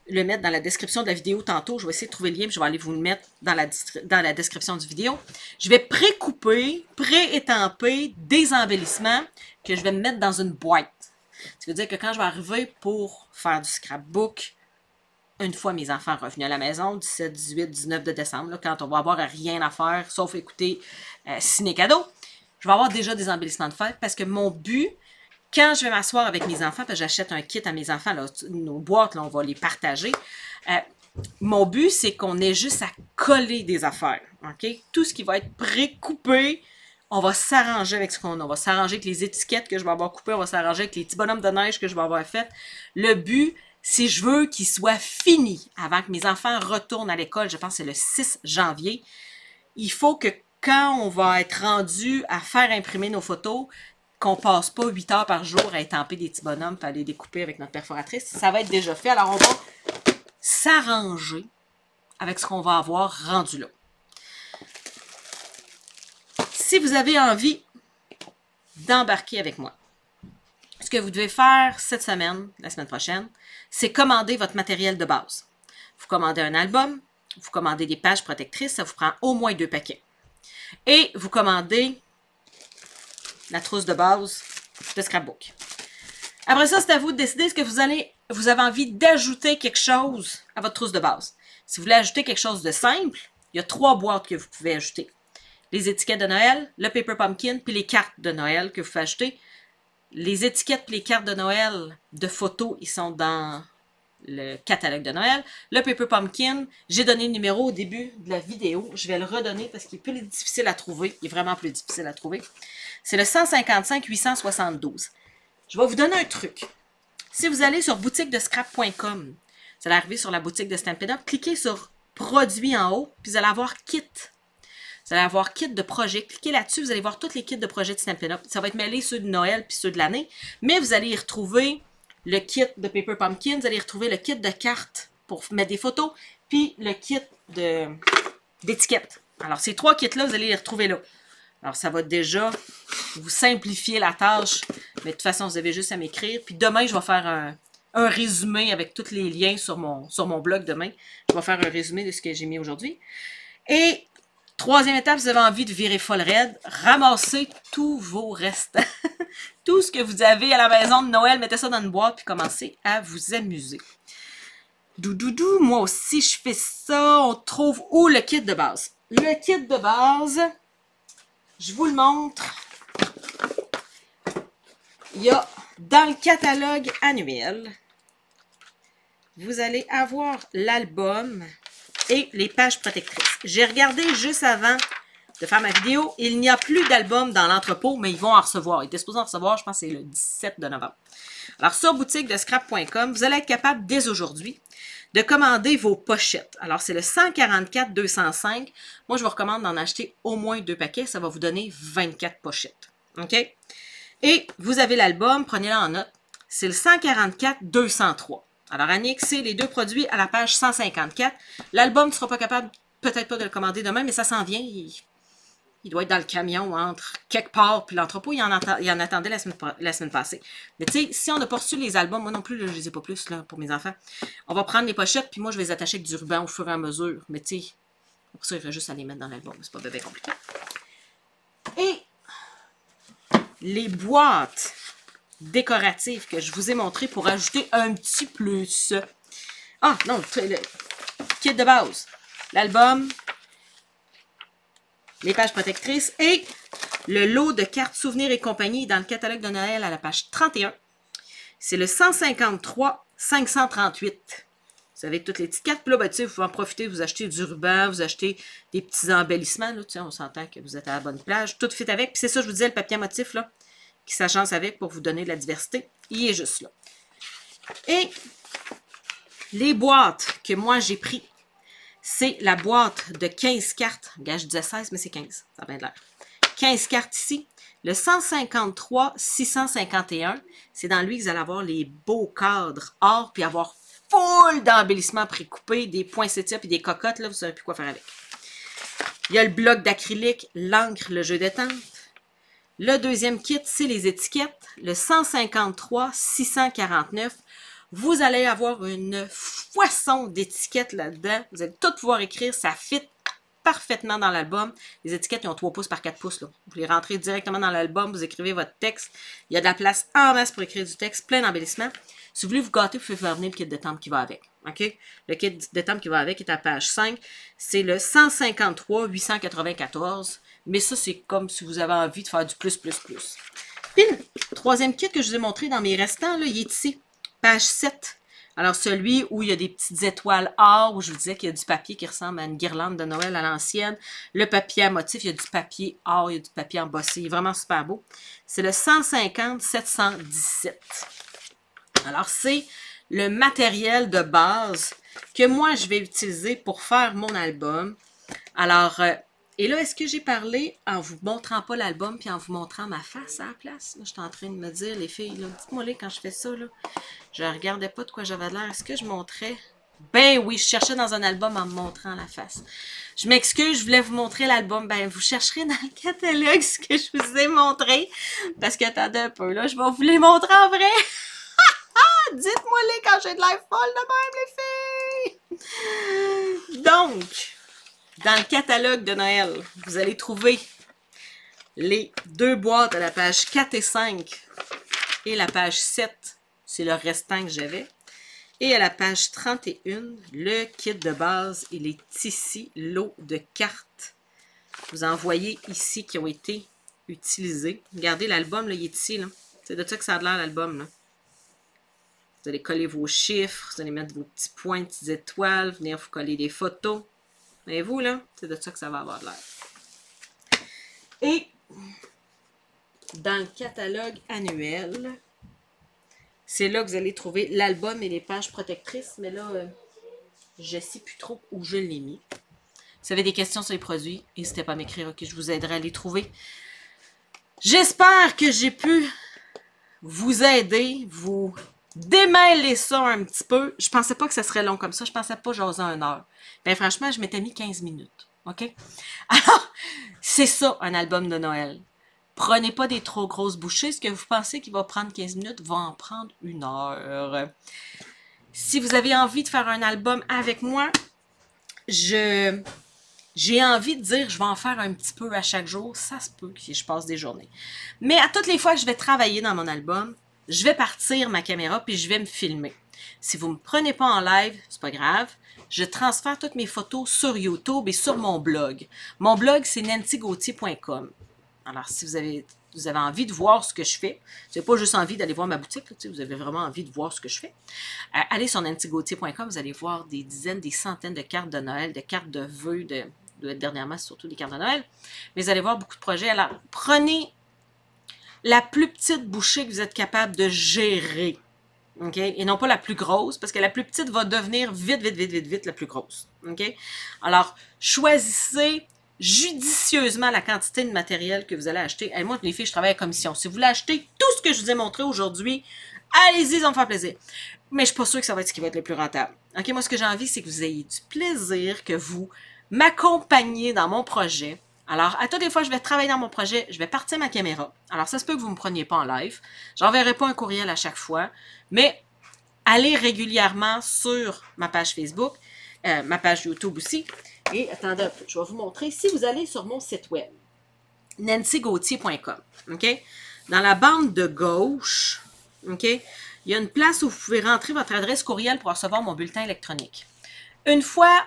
le mettre dans la description de la vidéo tantôt. Je vais essayer de trouver le lien, puis je vais aller vous le mettre dans la description du vidéo. Je vais pré-couper, pré-étamper des embellissements que je vais me mettre dans une boîte. Ça veut dire que quand je vais arriver pour faire du scrapbook, une fois mes enfants revenus à la maison, 17, 18, 19 de décembre, là, quand on va avoir rien à faire, sauf écouter ciné-cadeau, je vais avoir déjà des embellissements de fête parce que mon but, quand je vais m'asseoir avec mes enfants, parce que j'achète un kit à mes enfants, là, nos boîtes, là, on va les partager. Mon but, c'est qu'on ait juste à coller des affaires. OK? Tout ce qui va être pré-coupé, on va s'arranger avec ce qu'on a. On va s'arranger avec les étiquettes que je vais avoir coupées. On va s'arranger avec les petits bonhommes de neige que je vais avoir fait. Le but, c'est je veux qu'ils soient finis avant que mes enfants retournent à l'école. Je pense que c'est le 6 janvier. Il faut que quand on va être rendu à faire imprimer nos photos, qu'on passe pas 8 heures par jour à étamper des petits bonhommes et à les découper avec notre perforatrice. Ça va être déjà fait. Alors, on va s'arranger avec ce qu'on va avoir rendu là. Si vous avez envie d'embarquer avec moi, ce que vous devez faire cette semaine, la semaine prochaine, c'est commander votre matériel de base. Vous commandez un album, vous commandez des pages protectrices, ça vous prend au moins 2 paquets. Et vous commandez la trousse de base de scrapbook. Après ça, c'est à vous de décider ce que vous avez envie d'ajouter quelque chose à votre trousse de base. Si vous voulez ajouter quelque chose de simple, il y a 3 boîtes que vous pouvez ajouter. Les étiquettes de Noël, le Paper Pumpkin, puis les cartes de Noël que vous pouvez ajouter. Les étiquettes et les cartes de Noël de photos, ils sont dans le catalogue de Noël. Le Paper Pumpkin, j'ai donné le numéro au début de la vidéo. Je vais le redonner parce qu'il est plus difficile à trouver. Il est vraiment plus difficile à trouver. C'est le 155 872. Je vais vous donner un truc. Si vous allez sur boutiquedescrap.com, vous allez arriver sur la boutique de Stampin' Up, cliquez sur Produits en haut, puis vous allez avoir Kit. Vous allez avoir Kit de projet. Cliquez là-dessus, vous allez voir tous les kits de projet de Stampin' Up. Ça va être mêlé ceux de Noël puis ceux de l'année, mais vous allez y retrouver le kit de Paper Pumpkin, vous allez y retrouver le kit de cartes pour mettre des photos, puis le kit d'étiquettes. Alors, ces 3 kits-là, vous allez les retrouver là. Alors, ça va déjà vous simplifier la tâche, mais de toute façon, vous avez juste à m'écrire. Puis demain, je vais faire un résumé avec tous les liens sur mon blog demain. Je vais faire un résumé de ce que j'ai mis aujourd'hui. Et 3e étape, si vous avez envie de virer folle raide, ramassez tous vos restants. Tout ce que vous avez à la maison de Noël, mettez ça dans une boîte puis commencez à vous amuser. Doudoudou, moi aussi je fais ça. On trouve où le kit de base? Le kit de base, je vous le montre. Il y a dans le catalogue annuel, vous allez avoir l'album et les pages protectrices. J'ai regardé juste avant de faire ma vidéo. Il n'y a plus d'album dans l'entrepôt, mais ils vont en recevoir. Ils étaient supposés en recevoir, je pense que c'est le 17 de novembre. Alors, sur boutiquedescrap.com, vous allez être capable dès aujourd'hui de commander vos pochettes. Alors, c'est le 144-205. Moi, je vous recommande d'en acheter au moins 2 paquets. Ça va vous donner 24 pochettes. OK? Et vous avez l'album, prenez-le en note. C'est le 144-203. Alors, annexez les 2 produits à la page 154. L'album, tu ne seras pas capable, peut-être pas de le commander demain, mais ça s'en vient. Il doit être dans le camion entre quelque part puis l'entrepôt. Il en attendait la semaine passée. Mais tu sais, si on n'a pas reçu les albums, moi non plus, là, je ne les ai pas plus là, pour mes enfants. On va prendre les pochettes, puis moi, je vais les attacher avec du ruban au fur et à mesure. Mais tu sais, pour ça, il faut juste à les mettre dans l'album. C'est pas bébé compliqué. Et les boîtes décoratives que je vous ai montrées pour ajouter un petit plus. Ah, non, le kit de base. L'album, les pages protectrices et le lot de cartes souvenirs et compagnie dans le catalogue de Noël à la page 31. C'est le 153-538. Vous avez toutes les petites cartes. Puis là, ben, vous pouvez en profiter, vous achetez du ruban, vous achetez des petits embellissements. Là, on s'entend que vous êtes à la bonne plage. Tout fait avec. Puis c'est ça, je vous disais, le papier motif là, qui s'agence avec pour vous donner de la diversité. Il est juste là. Et les boîtes que moi j'ai pris, c'est la boîte de 15 cartes. Regarde, je disais 16, mais c'est 15. Ça a bien de l'air. 15 cartes ici. Le 153-651, c'est dans lui que vous allez avoir les beaux cadres or, puis avoir full d'embellissements précoupés, des poinsettias puis des cocottes. Là, vous ne saurez plus quoi faire avec. Il y a le bloc d'acrylique, l'encre, le jeu d'étampe. Le deuxième kit, c'est les étiquettes. Le 153-649. Vous allez avoir une foisson d'étiquettes là-dedans. Vous allez tout pouvoir écrire. Ça fit parfaitement dans l'album. Les étiquettes, ils ont 3 pouces par 4 pouces. Là. Vous les rentrez directement dans l'album. Vous écrivez votre texte. Il y a de la place en masse pour écrire du texte. Plein d'embellissements. Si vous voulez vous gâter, vous pouvez faire venir le kit d'étampe qui va avec. OK? Le kit d'étampe qui va avec est à page 5. C'est le 153-894. Mais ça, c'est comme si vous avez envie de faire du plus. Puis, le troisième kit que je vous ai montré dans mes restants, là, il est ici, page 7. Alors, celui où il y a des petites étoiles or, où je vous disais qu'il y a du papier qui ressemble à une guirlande de Noël à l'ancienne. Le papier à motif, il y a du papier or, il y a du papier embossé. Il est vraiment super beau. C'est le 150-717. Alors, c'est le matériel de base que moi, je vais utiliser pour faire mon album. Alors, et là, est-ce que j'ai parlé en vous montrant pas l'album puis en vous montrant ma face à la place? Là, je suis en train de me dire, les filles, dites-moi quand je fais ça, là, je regardais pas de quoi j'avais l'air. Est-ce que je montrais? Ben oui, je cherchais dans un album en me montrant la face. Je m'excuse, je voulais vous montrer l'album. Ben, vous chercherez dans le catalogue ce que je vous ai montré. Parce que, attendez un peu, là, je vais vous les montrer en vrai. Dites-moi-les quand j'ai de l'air folle de même, les filles! Donc, dans le catalogue de Noël, vous allez trouver les deux boîtes à la page 4 et 5 et la page 7, c'est le restant que j'avais. Et à la page 31, le kit de base et les ici lots de cartes. Vous en voyez ici qui ont été utilisés. Regardez l'album, il est ici. C'est de ça que ça a l'air l'album, là. Vous allez coller vos chiffres, vous allez mettre vos petits points, de petites étoiles, venir vous coller des photos. Voyez-vous, là? C'est de ça que ça va avoir l'air. Et dans le catalogue annuel, c'est là que vous allez trouver l'album et les pages protectrices. Mais là, je ne sais plus trop où je l'ai mis. Si vous avez des questions sur les produits, n'hésitez pas à m'écrire, ok? Je vous aiderai à les trouver. J'espère que j'ai pu vous aider, vous démêler ça un petit peu. Je pensais pas que ça serait long comme ça. Je pensais pas jaser 1 heure. Ben franchement, je m'étais mis 15 minutes. OK? Alors, c'est ça, un album de Noël. Prenez pas des trop grosses bouchées. Ce que vous pensez qu'il va prendre 15 minutes va en prendre 1 heure. Si vous avez envie de faire un album avec moi, j'ai envie de dire je vais en faire un petit peu à chaque jour. Ça se peut que je passe des journées. Mais à toutes les fois que je vais travailler dans mon album, je vais partir ma caméra puis je vais me filmer. Si vous ne me prenez pas en live, c'est pas grave. Je transfère toutes mes photos sur YouTube et sur mon blog. Mon blog, c'est nancygauthier.com. Alors, si vous avez envie de voir ce que je fais, vous n'avez pas juste envie d'aller voir ma boutique, là, vous avez vraiment envie de voir ce que je fais, allez sur nancygauthier.com, vous allez voir des dizaines, des centaines de cartes de Noël, de cartes de vœux, dernièrement, c'est surtout des cartes de Noël. Mais vous allez voir beaucoup de projets. Alors, prenez la plus petite bouchée que vous êtes capable de gérer. OK? Et non pas la plus grosse, parce que la plus petite va devenir vite la plus grosse. OK? Alors, choisissez judicieusement la quantité de matériel que vous allez acheter. Et moi, les filles, je travaille à commission. Si vous voulez acheter tout ce que je vous ai montré aujourd'hui, allez-y, ça va me faire plaisir. Mais je ne suis pas sûre que ça va être ce qui va être le plus rentable. OK? Moi, ce que j'ai envie, c'est que vous ayez du plaisir, que vous m'accompagniez dans mon projet. Alors, à toutes les fois que je vais travailler dans mon projet, je vais partir ma caméra. Alors, ça se peut que vous ne me preniez pas en live. J'enverrai pas un courriel à chaque fois. Mais allez régulièrement sur ma page Facebook, ma page YouTube aussi. Et attendez un peu, je vais vous montrer. Si vous allez sur mon site web, nancygauthier.com, OK? Dans la bande de gauche, OK? Il y a une place où vous pouvez rentrer votre adresse courriel pour recevoir mon bulletin électronique. Une fois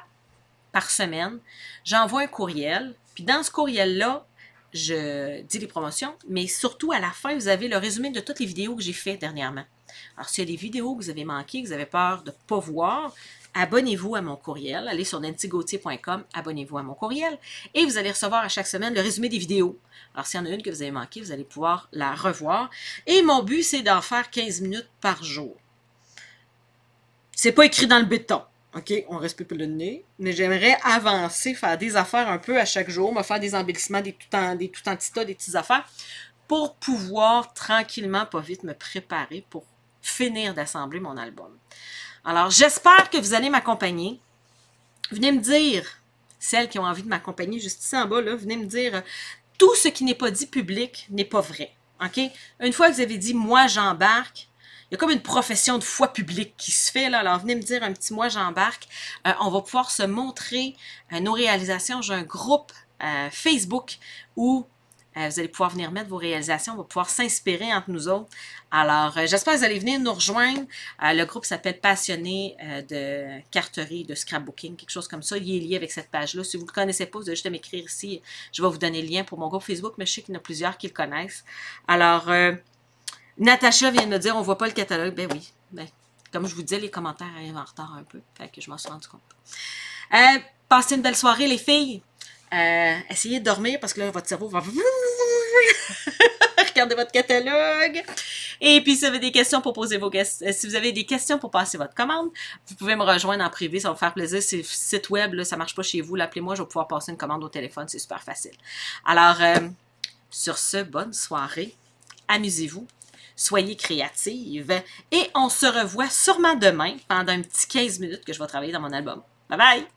par semaine, j'envoie un courriel. Puis dans ce courriel-là, je dis les promotions, mais surtout à la fin, vous avez le résumé de toutes les vidéos que j'ai faites dernièrement. Alors, s'il y a des vidéos que vous avez manquées, que vous avez peur de ne pas voir, abonnez-vous à mon courriel. Allez sur nancygauthier.com, abonnez-vous à mon courriel. Et vous allez recevoir à chaque semaine le résumé des vidéos. Alors, s'il y en a une que vous avez manquée, vous allez pouvoir la revoir. Et mon but, c'est d'en faire 15 minutes par jour. C'est pas écrit dans le béton. OK, on respecte le nez, mais j'aimerais avancer, faire des affaires un peu à chaque jour, me faire des embellissements, des tout en petits tas, des petites affaires, pour pouvoir tranquillement, pas vite, me préparer pour finir d'assembler mon album. Alors, j'espère que vous allez m'accompagner. Venez me dire, celles qui ont envie de m'accompagner juste ici en bas, là, venez me dire, tout ce qui n'est pas dit public n'est pas vrai. OK? Une fois que vous avez dit, moi, j'embarque, il y a comme une profession de foi publique qui se fait, là. Alors, venez me dire un petit « moi, j'embarque ». On va pouvoir se montrer nos réalisations. J'ai un groupe Facebook où Vous allez pouvoir venir mettre vos réalisations. On va pouvoir s'inspirer entre nous autres. Alors, j'espère que vous allez venir nous rejoindre. Le groupe s'appelle Passionnés de carterie, de scrapbooking, quelque chose comme ça. Il est lié avec cette page-là. Si vous ne le connaissez pas, vous avez juste à m'écrire ici. Je vais vous donner le lien pour mon groupe Facebook, mais je sais qu'il y en a plusieurs qui le connaissent. Alors, Natacha vient de me dire, on ne voit pas le catalogue. Ben oui. Ben, comme je vous disais, les commentaires arrivent en retard un peu. Fait que je m'en suis rendu compte. Passez une belle soirée, les filles. Essayez de dormir parce que là, votre cerveau va... Regardez votre catalogue. Et puis, si vous avez des questions pour poser vos questions, si vous avez des questions pour passer votre commande, vous pouvez me rejoindre en privé, ça va me faire plaisir. C'est le site web, là, ça ne marche pas chez vous, appelez-moi, je vais pouvoir passer une commande au téléphone, c'est super facile. Alors, sur ce, bonne soirée, amusez-vous, soyez créative et on se revoit sûrement demain pendant un petit 15 minutes que je vais travailler dans mon album. Bye bye!